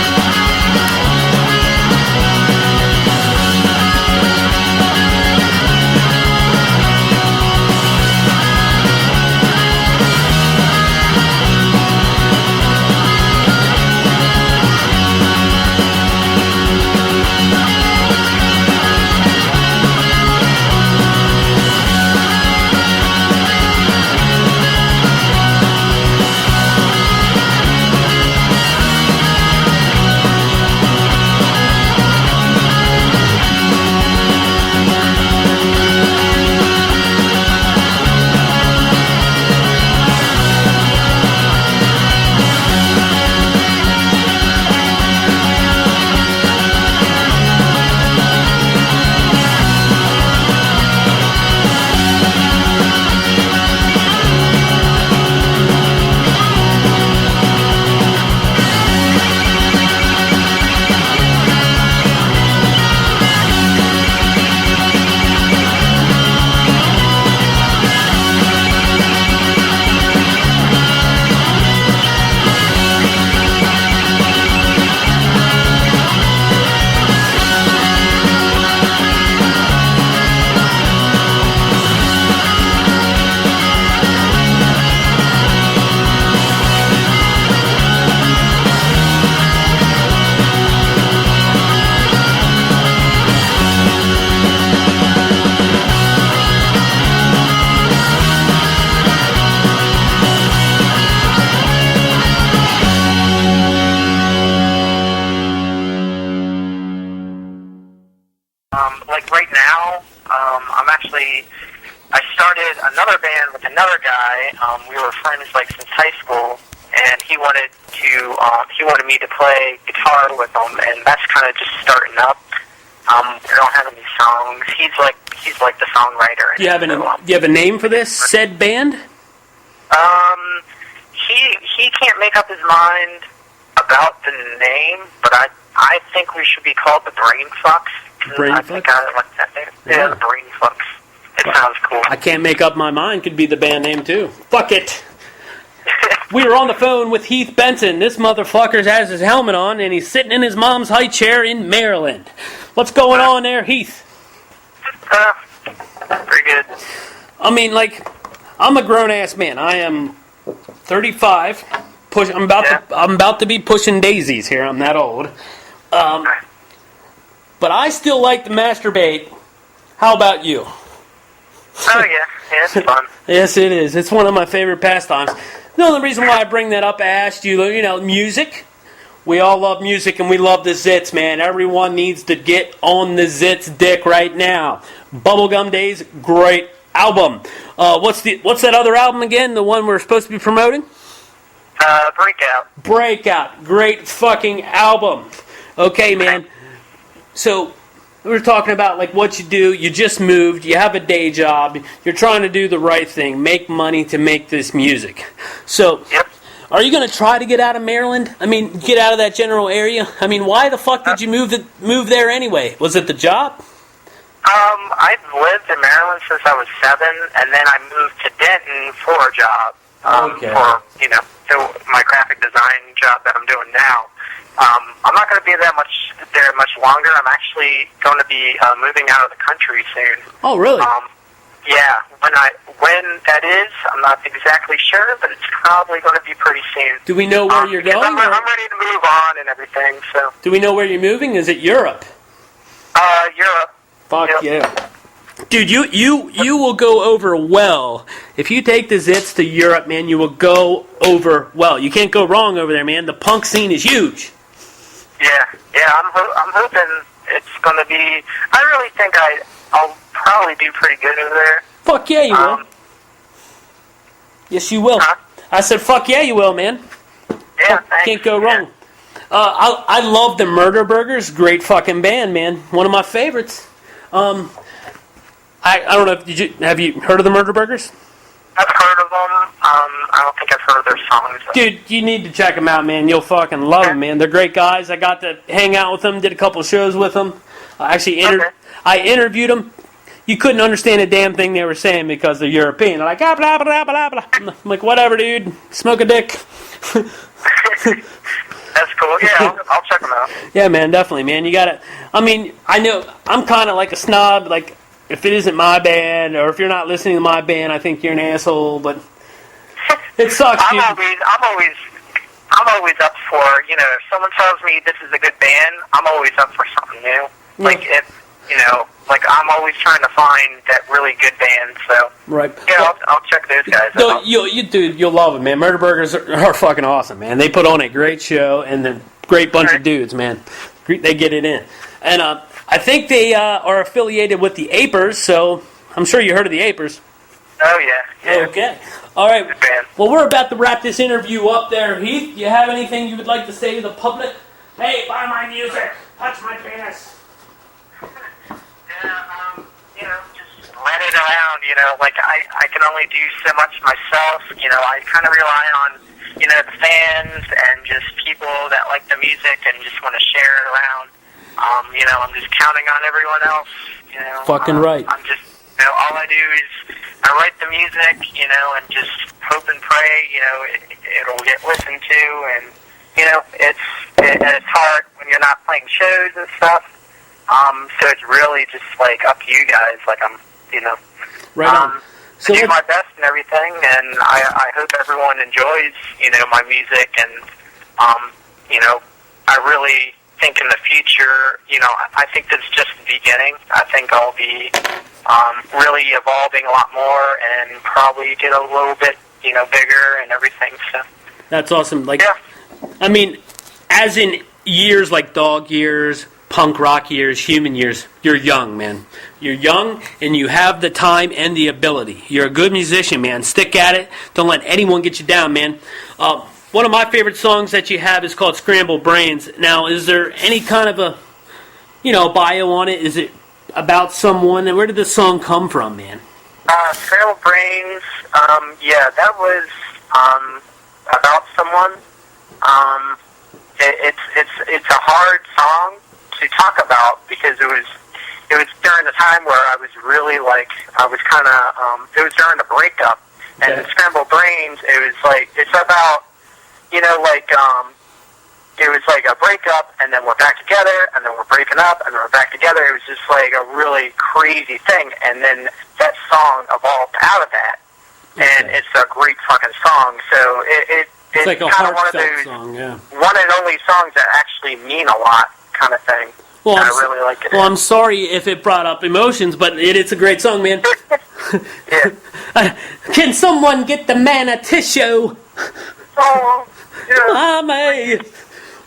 Like right now, I started another band with another guy. We were friends like since high school, and he wanted me to play guitar with him, and that's kind of just starting up. We don't have any songs. He's like the songwriter. Do you have a name for this said band? He can't make up his mind about the name, but I think we should be called the Brain Fucks. I think I like that name. Yeah, the Brain Fucks. It sounds cool. I can't make up my mind could be the band name too. Fuck it. We were on the phone with Heath Benson. This motherfucker has his helmet on, and he's sitting in his mom's high chair in Maryland. What's going on there, Heath? Pretty good. I mean, like, I'm a grown-ass man. I am 35. I'm about to be pushing daisies here. I'm that old. But I still like to masturbate. How about you? Oh, yeah, it's fun. Yes, it is. It's one of my favorite pastimes. The only reason why I bring that up, I asked you, music. We all love music, and we love the Zits, man. Everyone needs to get on the Zits dick right now. Bubblegum Days, great album. What's that other album again? The one we're supposed to be promoting? Breakout. Great fucking album. Okay, man. So we were talking about like what you do. You just moved. You have a day job. You're trying to do the right thing. Make money to make this music. So, yep. Are you going to try to get out of Maryland? I mean, get out of that general area? I mean, why the fuck did you move there anyway? Was it the job? I've lived in Maryland since I was 7, and then I moved to Denton for a job. For my graphic design job that I'm doing now. I'm not going to be there much longer. I'm actually going to be moving out of the country soon. Oh, really? Yeah. When that is, I'm not exactly sure, but it's probably going to be pretty soon. Do we know where you're going? I'm ready to move on and everything. So. Do we know where you're moving? Is it Europe? Europe. Fuck yeah. Dude, you will go over well. If you take the Zits to Europe, man, you will go over well. You can't go wrong over there, man. The punk scene is huge. Yeah. I'm hoping it's going to be... I really think I'll probably do pretty good over there. Fuck yeah, you will. Yes, you will. Huh? I said, fuck yeah, you will, man. Yeah, thanks. Can't go wrong. Yeah. I love the Murder Burgers. Great fucking band, man. One of my favorites. I don't know. Have you heard of the Murder Burgers? I've heard of them. I don't think I've heard their songs. Dude, you need to check them out, man. You'll fucking love them, man. They're great guys. I got to hang out with them. Did a couple shows with them. I interviewed them. You couldn't understand a damn thing they were saying because they're European. They're like, blah, blah, blah, blah, blah. I'm like, whatever, dude. Smoke a dick. That's cool. Yeah, I'll check them out. Yeah, man, definitely, man. You gotta. I mean, I know I'm kind of like a snob. Like, if it isn't my band, or if you're not listening to my band, I think you're an asshole. But it sucks. I'm always up for, if someone tells me this is a good band, I'm always up for something new. Like I'm always trying to find that really good band. So right. Yeah, I'll check those guys out. You'll love it, man. Murder Burgers are fucking awesome, man. They put on a great show and a great bunch of dudes, man. They get it in, and I think they are affiliated with the Apers, so I'm sure you heard of the Apers. Oh yeah. Okay. All right. Well, we're about to wrap this interview up there, Heath. Do you have anything you would like to say to the public? Hey, buy my music. Touch my penis. Just let it around, like I can only do so much myself, I kind of rely on, the fans and just people that like the music and just want to share it around. I'm just counting on everyone else, Fucking right. I'm just, all I do is I write the music, and just hope and pray, it'll get listened to, and, it's hard when you're not playing shows and stuff. So it's really just like up to you guys. Like right on. So I do my best and everything, and I hope everyone enjoys, my music, and I really think in the future, I think that's just the beginning. I think I'll be really evolving a lot more, and probably get a little bit, bigger and everything. So that's awesome. Like, yeah. I mean, as in years, like dog years. punk rock years, human years, you're young, man. You're young, and you have the time and the ability. You're a good musician, man. Stick at it. Don't let anyone get you down, man. One of my favorite songs that you have is called Scrambled Brains. Now, is there any kind of a, bio on it? Is it about someone? And where did this song come from, man? Scrambled Brains, that was about someone. It's a hard song to talk about because it was during the time where I was really it was during the breakup. Okay. And Scrambled Brains, it's about, it was like a breakup, and then we're back together, and then we're breaking up, and then we're back together. It was just like a really crazy thing, and then that song evolved out of that, and it's a great fucking song. So it's like a kind of one of heartfelt those song, yeah. one and only songs that actually mean a lot, kind of thing. Well, I really like it. Well, I'm sorry if it brought up emotions, but it's a great song, man. Yeah. Can someone get the man a tissue? Oh, yeah.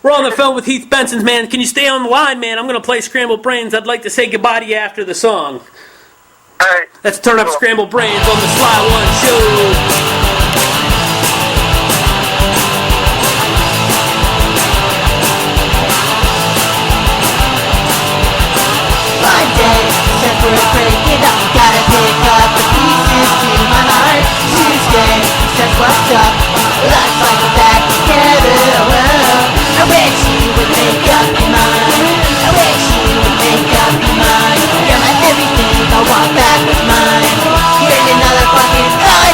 We're on the phone with Heath Benson's, man. Can you stay on the line, man? I'm going to play Scrambled Brains. I'd like to say goodbye to you after the song. All right. Let's turn up Scrambled Brains on the Slieone Show. We're breaking up, gotta pick up the pieces to my heart. Tuesday, says what's up, life's like we're back together. Well, I wish you would make up your mind. I wish you would make up your mind. You're my everything, I want back with mine. Here's another fucking time.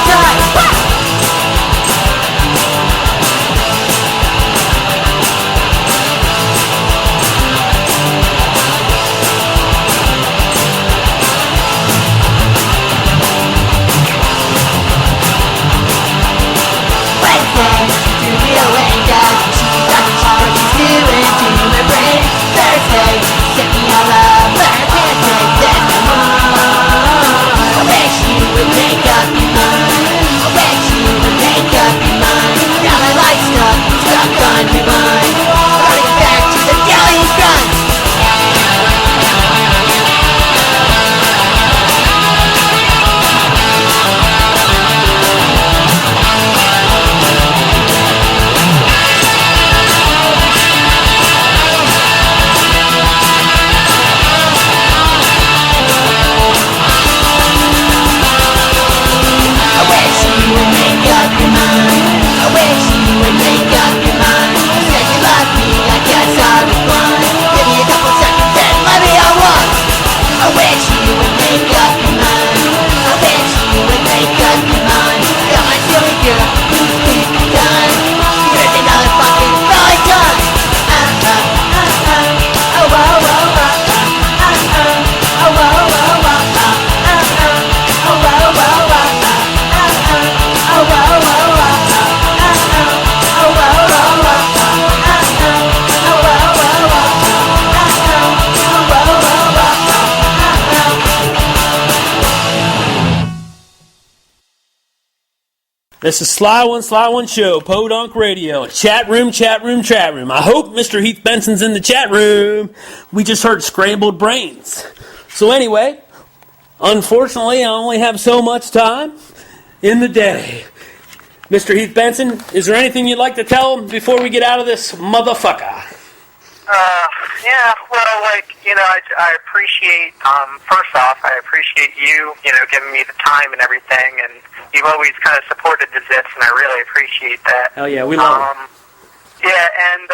This is Slieone Show, Podunk Radio, chat room. I hope Mr. Heath Benson's in the chat room. We just heard Scrambled Brains. So anyway, unfortunately, I only have so much time in the day. Mr. Heath Benson, is there anything you'd like to tell him before we get out of this motherfucker? I appreciate, first off, I appreciate you, giving me the time and everything, and you've always kind of supported the Zits, and I really appreciate that. Hell yeah, we love it. Yeah, and,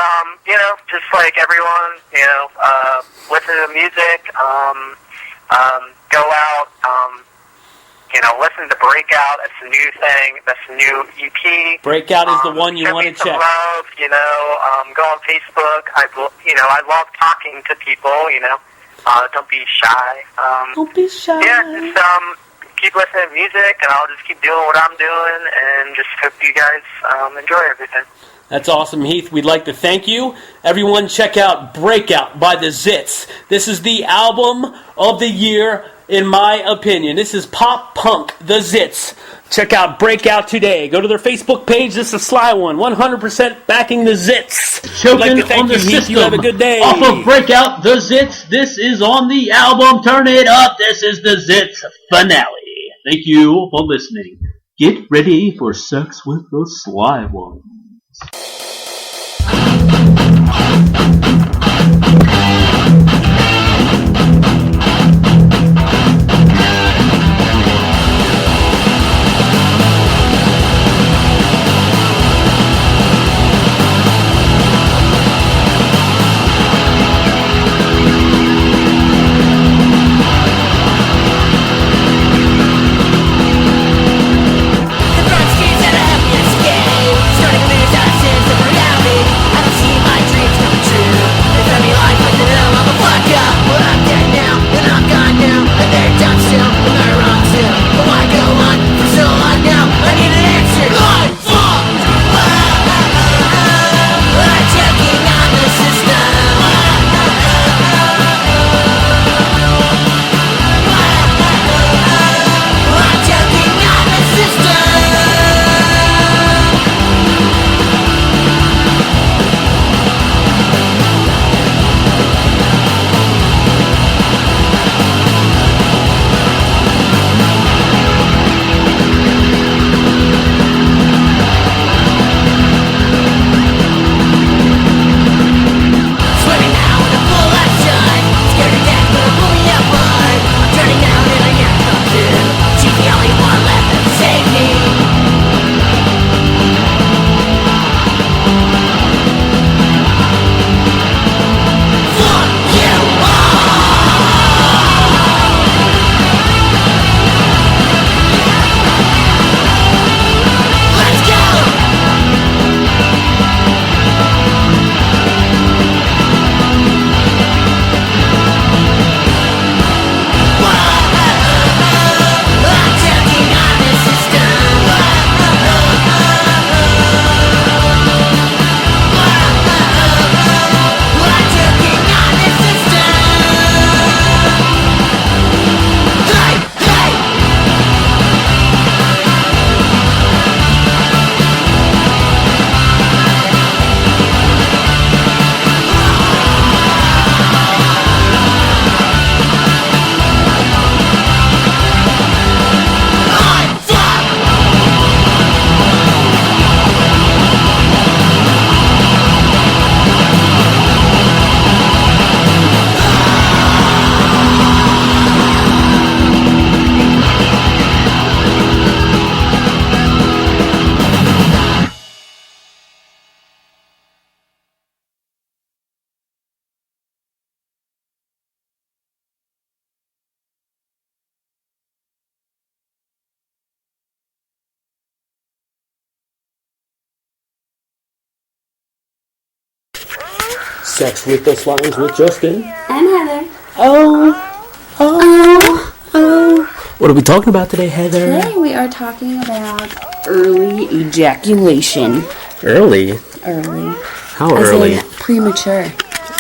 just like everyone, listen to the music, go out, listen to Breakout. That's a new thing. That's a new EP. Breakout is the one you want to check. Love, go on Facebook. I love talking to people, don't be shy. Don't be shy. Yeah, just, keep listening to music, and I'll just keep doing what I'm doing, and just hope you guys enjoy everything. That's awesome, Heath. We'd like to thank you. Everyone check out Breakout by the Zits. This is the album of the year in my opinion. This is pop punk, the Zits. Check out Breakout today. Go to their Facebook page. This is Slieone, 100% backing the Zits. Choking I'd like to thank on the you, Heath. system. You have a good day. Off of Breakout, the Zits. This is on the album Turn It Up. This is the Zits finale. Thank you for listening. Get ready for sex with the Sly Ones. Sex with the Slimes with Justin. And Heather. What are we talking about today, Heather? Today we are talking about early ejaculation. Early? Early. How As early? in premature.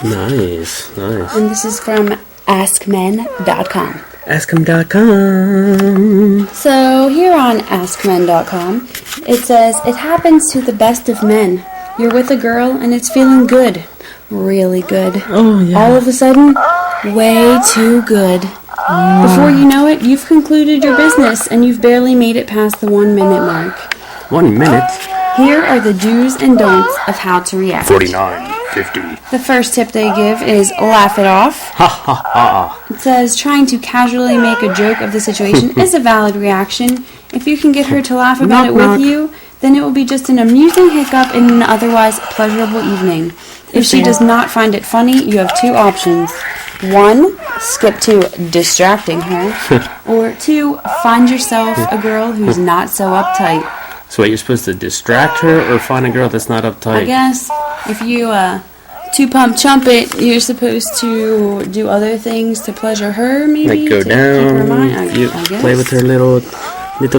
Nice. And this is from AskMen.com. Ask'em.com. So here on AskMen.com, it says, it happens to the best of men. You're with a girl and it's feeling good. Really good. Oh, yeah. All of a sudden, way too good. Before you know it, you've concluded your business and you've barely made it past the 1 minute mark. 1 minute? Here are the do's and don'ts of how to react. 49.50. The first tip they give is laugh it off. Ha ha ha. It says trying to casually make a joke of the situation is a valid reaction. If you can get her to laugh about it with you, then it will be just an amusing hiccup in an otherwise pleasurable evening. If she does not find it funny, you have two options. 1, skip to distracting her. Or 2, find yourself a girl who's not so uptight. So wait, you're supposed to distract her or find a girl that's not uptight? I guess if you 2-pump chump it, you're supposed to do other things to pleasure her, maybe? Like go to keep her down, mind, I guess. play with her little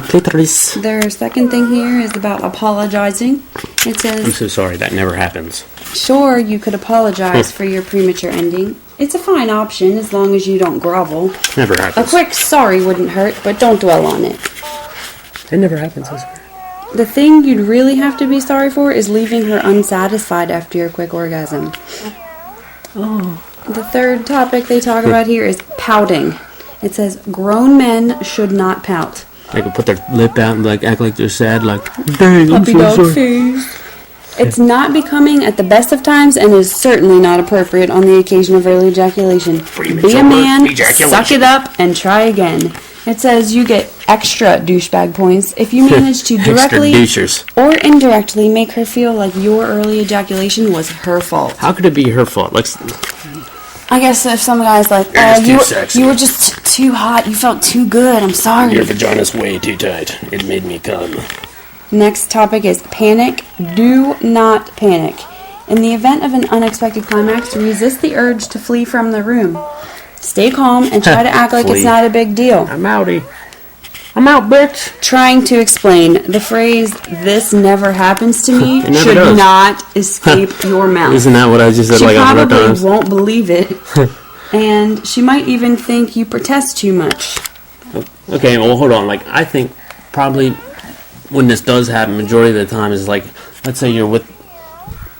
clitoris. Their second thing here is about apologizing. It I'm says, so sorry, that never happens. sure, you could apologize for your premature ending, It's a fine option as long as you don't grovel. Never A happens. quick sorry wouldn't hurt, but don't dwell on it. It never happens. I swear. The thing you'd really have to be sorry for is leaving her unsatisfied after your quick orgasm. Oh. The third topic they talk about here is pouting. It says grown men should not pout. They could put their lip out and like act like they're sad, like, dang, I'm Puppy so dog sorry. face. It's not becoming at the best of times and is certainly not appropriate on the occasion of early ejaculation. Be a man, suck it up, and try again. It says you get extra douchebag points if you manage to directly douchers. or indirectly make her feel like your early ejaculation was her fault. How could it be her fault? Like, I guess if some guy's like, You're just too oh, sexy. you were just too hot, you felt too good, I'm sorry. your vagina's way too tight. It made me come. Next topic is panic. Do not panic. In the event of an unexpected climax, resist the urge to flee from the room. Stay calm and try to act like it's Flee. not a big deal. I'm outie. I'm out, bitch. Trying to explain the phrase, this never happens to me, It never should does. not escape your mouth. Isn't that what I just said She like 100 probably times? won't believe it. And she might even think you protest too much. Okay, well, hold on. Like, I think probably when this does happen, majority of the time is like, let's say you're with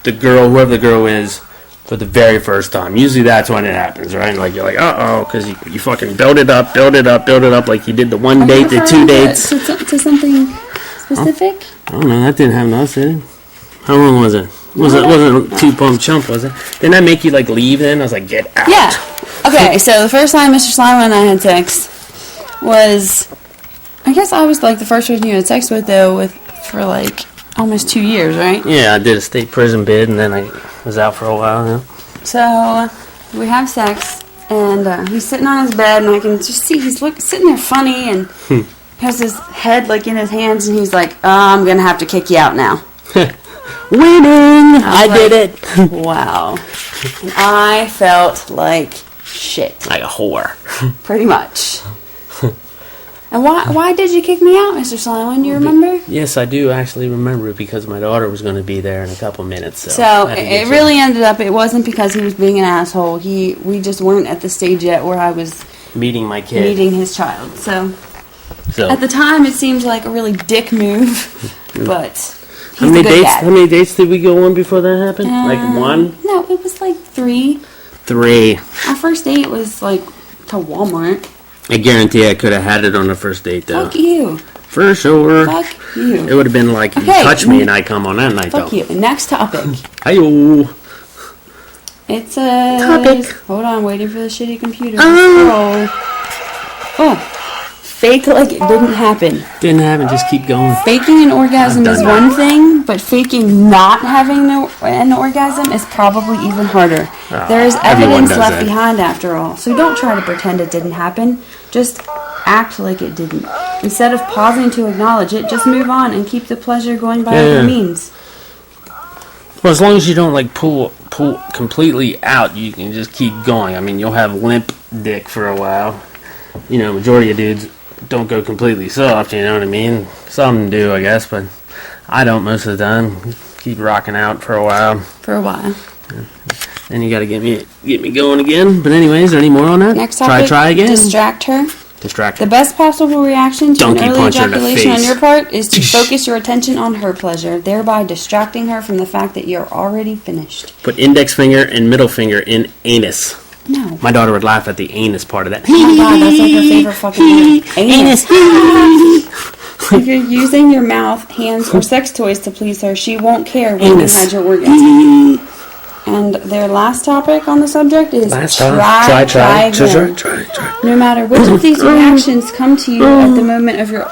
the girl, whoever the girl is, for the very first time. Usually that's when it happens, right? Like, you're like, uh-oh, because you fucking build it up, like you did the one Are you date, the two referring dates. to something specific? I don't know, that didn't happen to us, did it? How long was it? Wasn't two pump chump, was it? Didn't that make you, like, leave then? I was like, get out. Yeah. Okay, so the first time Mr. Slieone and I had sex was, I guess I was like the first person you had sex with though, for like almost 2 years, right? Yeah, I did a state prison bid, and then I was out for a while, yeah. So we have sex, and he's sitting on his bed, and I can just see he's sitting there funny, and he has his head like in his hands, and he's like, I'm gonna have to kick you out now. Winning! I did it! Wow. And I felt like shit. Like a whore. Pretty much. And why did you kick me out, Mr. Slieone? Do you remember? Yes, I do actually remember it because my daughter was going to be there in a couple minutes. So So I had to get it you. really ended up, it wasn't because he was being an asshole. We just weren't at the stage yet where I was Meeting my kid. meeting his child. So So, at the time, it seemed like a really dick move, but he's how many a good dates? dad. How many dates did we go on before that happened? Like one, No, it was like 3. 3. Our first date was like to Walmart. I guarantee I could have had it on the first date though. Fuck you. For sure. Fuck It you. would have been like you Okay. touch me and I come on that night Fuck though. you. Next topic. Hi-yo. It says... Topic. Hold on, waiting for the shitty computer. to scroll. Oh. Fake like it didn't happen. Didn't happen. Just keep going. Faking an orgasm I've is done one thing, but faking not having an orgasm is probably even harder. There is everyone evidence does left that. behind after all, so don't try to pretend it didn't happen. Just act like it didn't. Instead of pausing to acknowledge it, just move on and keep the pleasure going by other means. Well, as long as you don't like pull completely out, you can just keep going. I mean, you'll have limp dick for a while. You know, majority of dudes don't go completely soft, you know what I mean? Some do, I guess, but I don't most of the time. Keep rocking out for a while. For a while. Then you gotta get me going again. But anyways, is there any more on that? Next topic, Try again. distract her. Distract The her. best possible reaction to Donkey an early punch her in the ejaculation on face. your part is to focus your attention on her pleasure, thereby distracting her from the fact that you're already finished. Put index finger and middle finger in anus. No. My daughter would laugh at the anus part of that. Oh my god, that's like her favorite fucking word. Anus. If you're using your mouth, hands, or sex toys to please her, she won't care when Anus. you had your orgasm. And their last topic on the subject is try again. Try. No matter which of these reactions come to you at the moment of your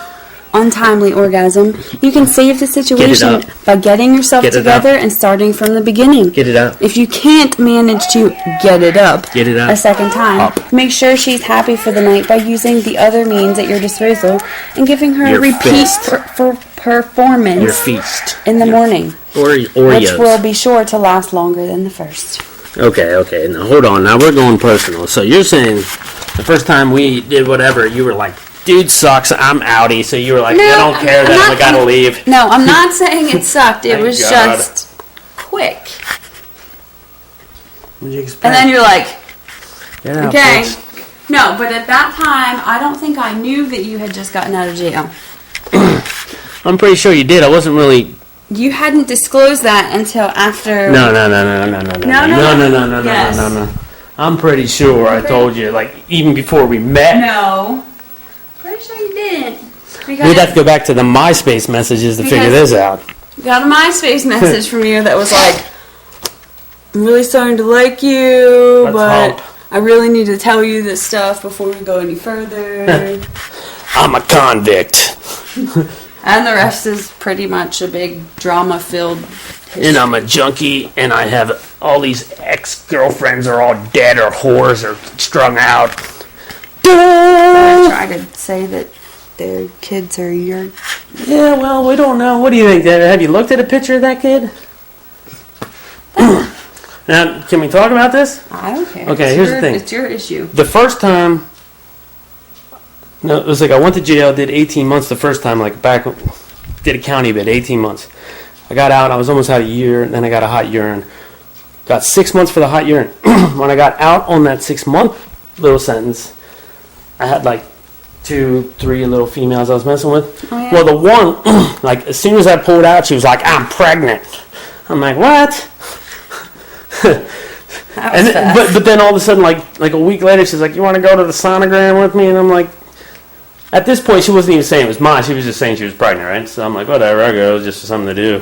untimely orgasm, you can save the situation up. by getting yourself Get it together up. and starting from the beginning. Get it up. If you can't manage to get it up, a second time, Up. make sure she's happy for the night by using the other means at your disposal and giving her Your a repeat fist. for performance Your feast. in the morning, which Oreos. will be sure to last longer than the first. Okay. Now hold on. Now we're going personal. So you're saying the first time we did whatever, you were like, dude sucks, I'm outie. So you were like, I don't care I'm that not- I gotta leave. No, I'm not saying it sucked. It Thank was God. just quick. What'd you expect? And then you're like, Get out, Okay. bitch. No, but at that time, I don't think I knew that you had just gotten out of jail. I'm pretty sure you did. I wasn't really. You hadn't disclosed that until after. No. Yes. I'm pretty sure I told you, like, even before we met. No. Pretty sure you didn't. We'd have to go back to the MySpace messages to figure Because- this out. Got a MySpace message from you that was like, I'm really starting to like you, Let's but hope. I really need to tell you this stuff before we go any further. I'm a convict. And the rest is pretty much a big drama-filled And I'm a junkie, and I have all these ex-girlfriends are all dead or whores or strung out. I try to say that their kids are your... Yeah, well, we don't know. What do you think? Have you looked at a picture of that kid? Now, can we talk about this? I don't care. Okay, It's here's your- the thing. It's your issue. The first time, no, it was like I went to jail, did 18 months the first time, like back, did a county bid, 18 months. I got out, I was almost out a year, and then I got a hot urine. Got 6 months for the hot urine. When I got out on that 6-month little sentence, I had like 2, 3 little females I was messing with. Oh, yeah. Well, the one, like as soon as I pulled out, she was like, "I'm pregnant." I'm like, "What?" And then, but then all of a sudden, like a week later, she's like, "You want to go to the sonogram with me?" And I'm like, at this point, she wasn't even saying it was mine. She was just saying she was pregnant, right? So I'm like, whatever, I go, just for something to do.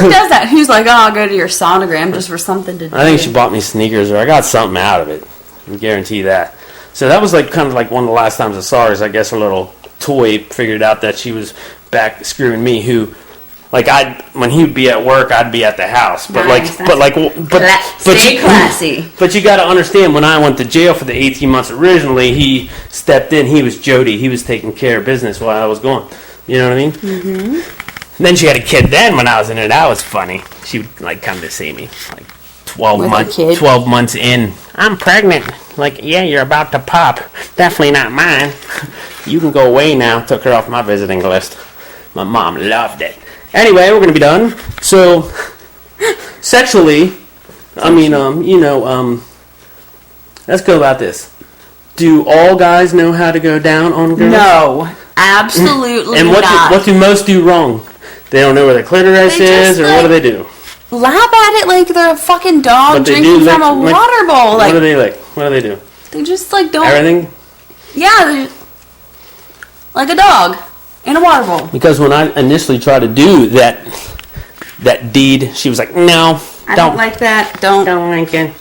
Who does that? Who's like, oh, I'll go to your sonogram just for something to do? I think she bought me sneakers, or I got something out of it. I guarantee that. So that was like kind of like one of the last times I saw her. Is I guess her little toy figured out that she was back screwing me. Who, like, when he would be at work, I'd be at the house. But Nice, stay classy. But you got to understand, when I went to jail for the 18 months originally, he stepped in. He was Jody. He was taking care of business while I was gone. You know what I mean? Mm-hmm. Then she had a kid. Then when I was in it, that was funny. She would like come to see me, like 12 months in. I'm pregnant. Like, yeah, you're about to pop. Definitely not mine. You can go away now. Took her off my visiting list. My mom loved it. Anyway, we're gonna be done. So, sexually, I mean, let's go about this. Do all guys know how to go down on girls? No, absolutely And not. what do most do wrong? They don't know where the clitoris They is, just, or what do they do? Lap at it like they're a fucking dog But they drinking do from a lick- water bowl. What do Like they lick? What do they do? they just like don't. Everything? Yeah, they're like a dog in a water bowl. Because when I initially tried to do that deed, she was like, "No, I don't like that. Don't. like it."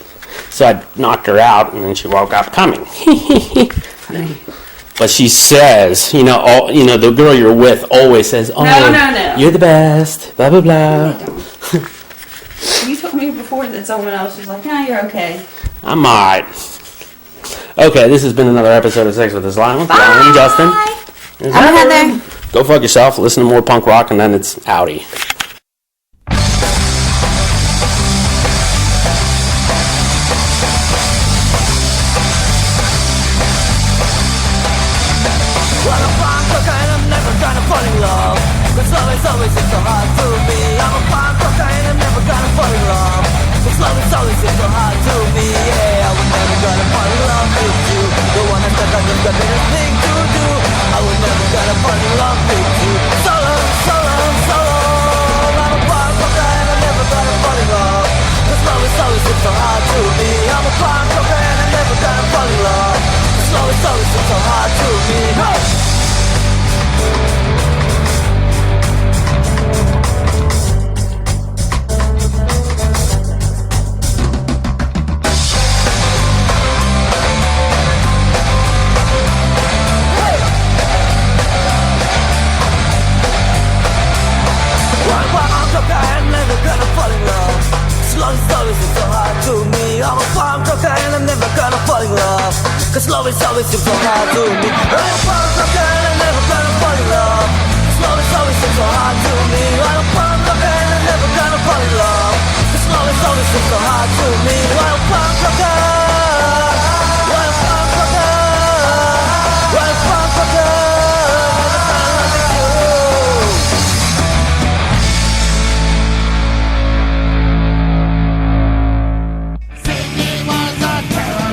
So I knocked her out, and then she woke up coming. But she says, the girl you're with always says, "Oh, No. you're the best." Blah blah blah. They don't. You told me before that someone else was like, "No, you're okay." I'm alright. Okay, this has been another episode of Sex with the Slieone with Ryan and Justin. I'm Heather. Go fuck yourself. Listen to more punk rock, and then it's outie. Well, I'm fine, cocaine, I'm never gonna fall in love. Cause love is always so hard to me. I'm a fine, cocaine, I'm never gonna fall in love. Cause love is always so hard to me. Yeah, I was never gonna fall in love with you. The one I thought I just got better thing to do. I was never gonna fall in love with you. So long, so long, so long. I'm a fine, cocaine, I'm never gonna fall in love. Cause love is always so hard to me. I'm a fine, cocaine, I'm never gonna fall in love. Cause love is always so hard to me. Hey! Cause love is always so hard to me. I'm a punk cocaine, I'm never gonna fall in love. Cause love is always so hard to me. I'm a punk cocaine, I'm never gonna fall in love. Cause love is always so hard to me. I'm a punk cocaine. I'm a punk cocaine. I'm a punk cocaine. Never gonna love you. Sydney was a terror.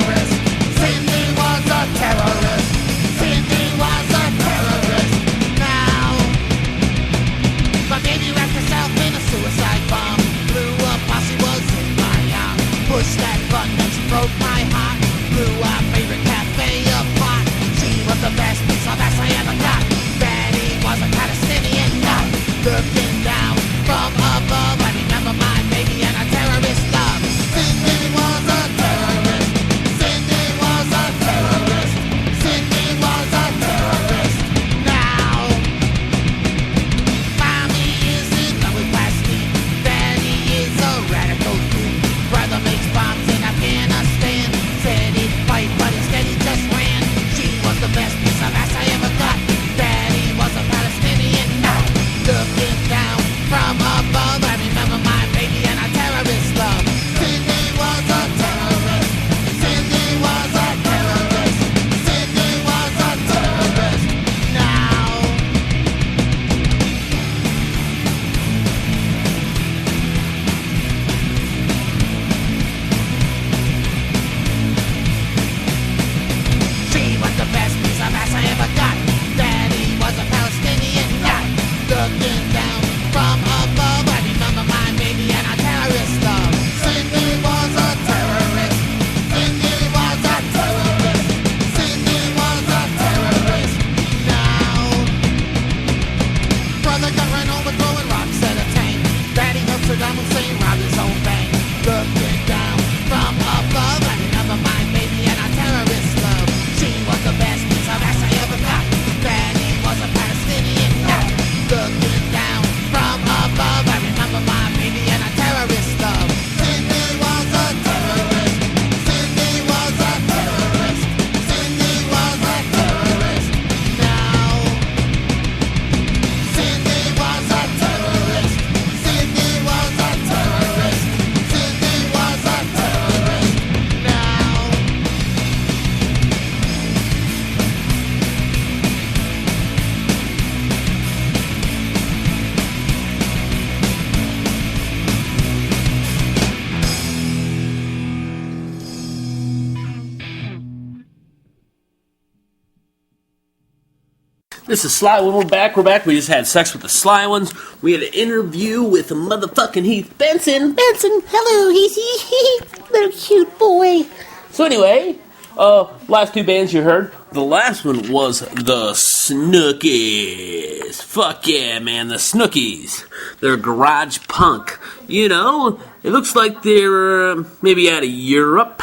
This is Sly One. We're back. We just had sex with the Sly Ones. We had an interview with a motherfucking Heath Benson. Hello, Heath. Little cute boy. So anyway, last two bands you heard. The last one was the Snookies. Fuck yeah, man, the Snookies. They're garage punk. You know, it looks like they're maybe out of Europe.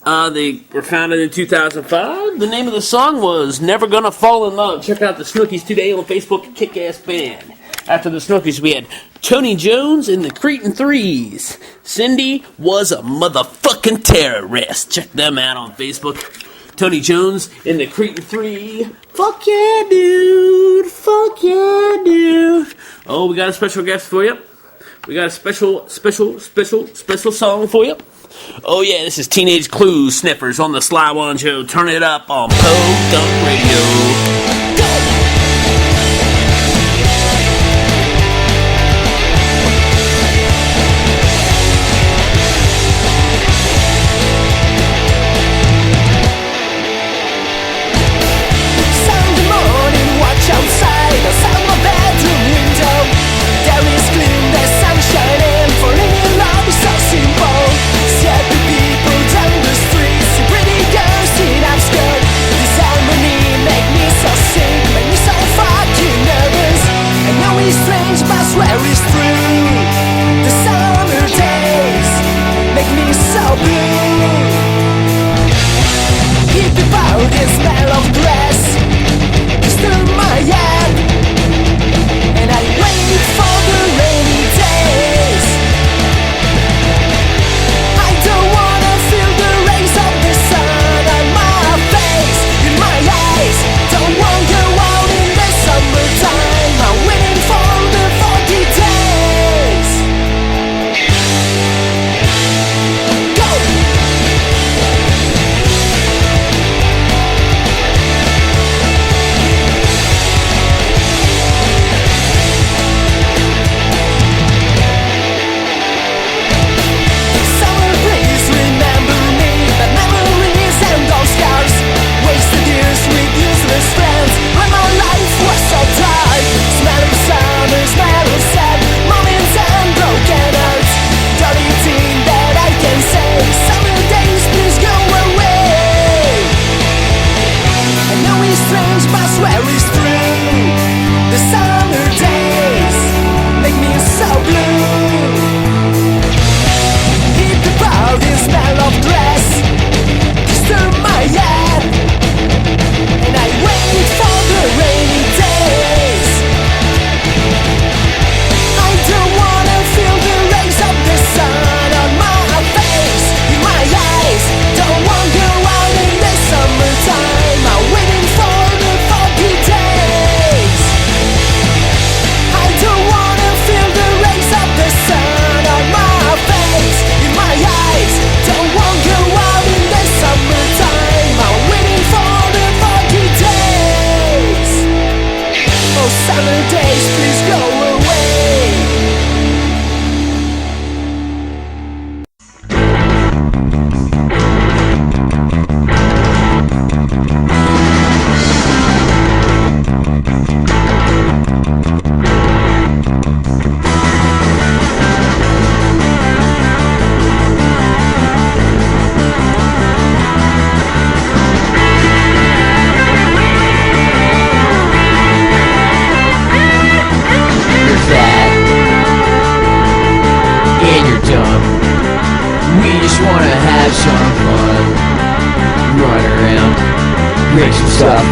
They were founded in 2005. The name of the song was Never Gonna Fall in Love. Check out the Snookies today on Facebook, Kick-Ass Band. After the Snookies, we had Tony Jones and the Cretin Threes. Cindy was a motherfucking terrorist. Check them out on Facebook. Tony Jones and the Cretin Three. Fuck yeah, dude. Fuck yeah, dude. Oh, we got a special guest for you. We got a special song for you. Oh yeah, this is Teenage Clues Sniffers on the Sly One Show. Turn it up on Podunk Radio. Sunday morning, watch outside, outside my bedroom window. There is gloom, there's sunshine, and falling in love is so simple. Happy people down the streets, pretty girls in outskirts. This harmony make me so sick, make me so fucking nervous. I know it's strange, but I swear it's true. The summer days make me so blue. Hippie party, smell of grass, disturb my head, and I wait for the rainy days. I don't wanna feel the rays of the sun on my face, in my eyes. Don't want to go out in the summertime. I'm waiting for the 40 days. Go! Summer, please remember me, but memories and those scars. Wasted years with useless friends, when my life was so dark. Smell of summer, smell of sad moments and broken hearts. The only thing that I can say, summer days, please go away. I know it's strange, but I swear it's true. The summer days make me so blue. Hit the party, smell of grass, disturb my head, and I wait for the rainy days. I don't wanna feel the rays of the sun on my face, in my eyes. Don't want to go out in the summertime. I'm waiting for the 40 days. I don't wanna feel the rays of the sun on my face, in my eyes. Don't want to go out in the summertime. I'm waiting for the 40 days. Oh, summer days, please go away. You're fat and you're dumb. We just wanna have some fun. Run around, break some stuff.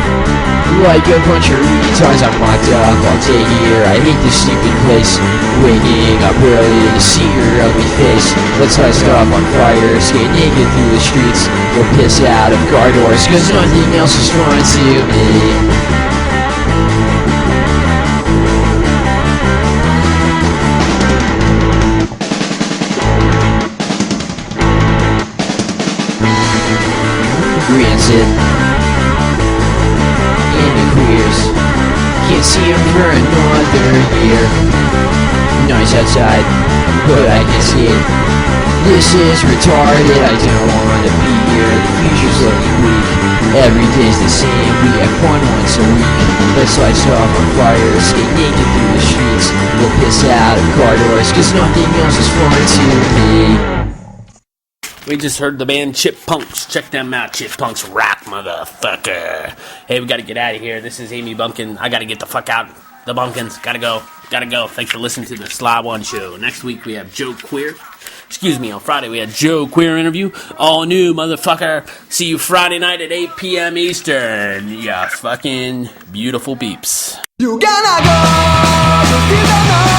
Like a bunch of retards, I'm locked up all day here. I hate this stupid place. Waking up early to see your ugly face. Let's light stuff on fire, skate naked through the streets. Go piss out of car doors, cause nothing else is fun to me. Rancid and the queers can't see him for another year. Nice outside, but I can see it. This is retarded, I don't wanna be here. The future's looking bleak. Every day's the same. We have one once a week. Let's light off on fire, skate naked through the streets. We'll piss out of car doors, cause nothing else is fun to me. We just heard the band Chippunks. Check them out. Chippunks rock, motherfucker. Hey, we gotta get out of here. This is Amy Bunkin. I gotta get the fuck out. The Bunkins. Gotta go. Thanks for listening to the Slieone Show. Next week we have Joe Queer. On Friday we had Joe Queer interview. All new, motherfucker. See you Friday night at 8 p.m. Eastern. Ya fucking beautiful peeps. You gotta go, you gotta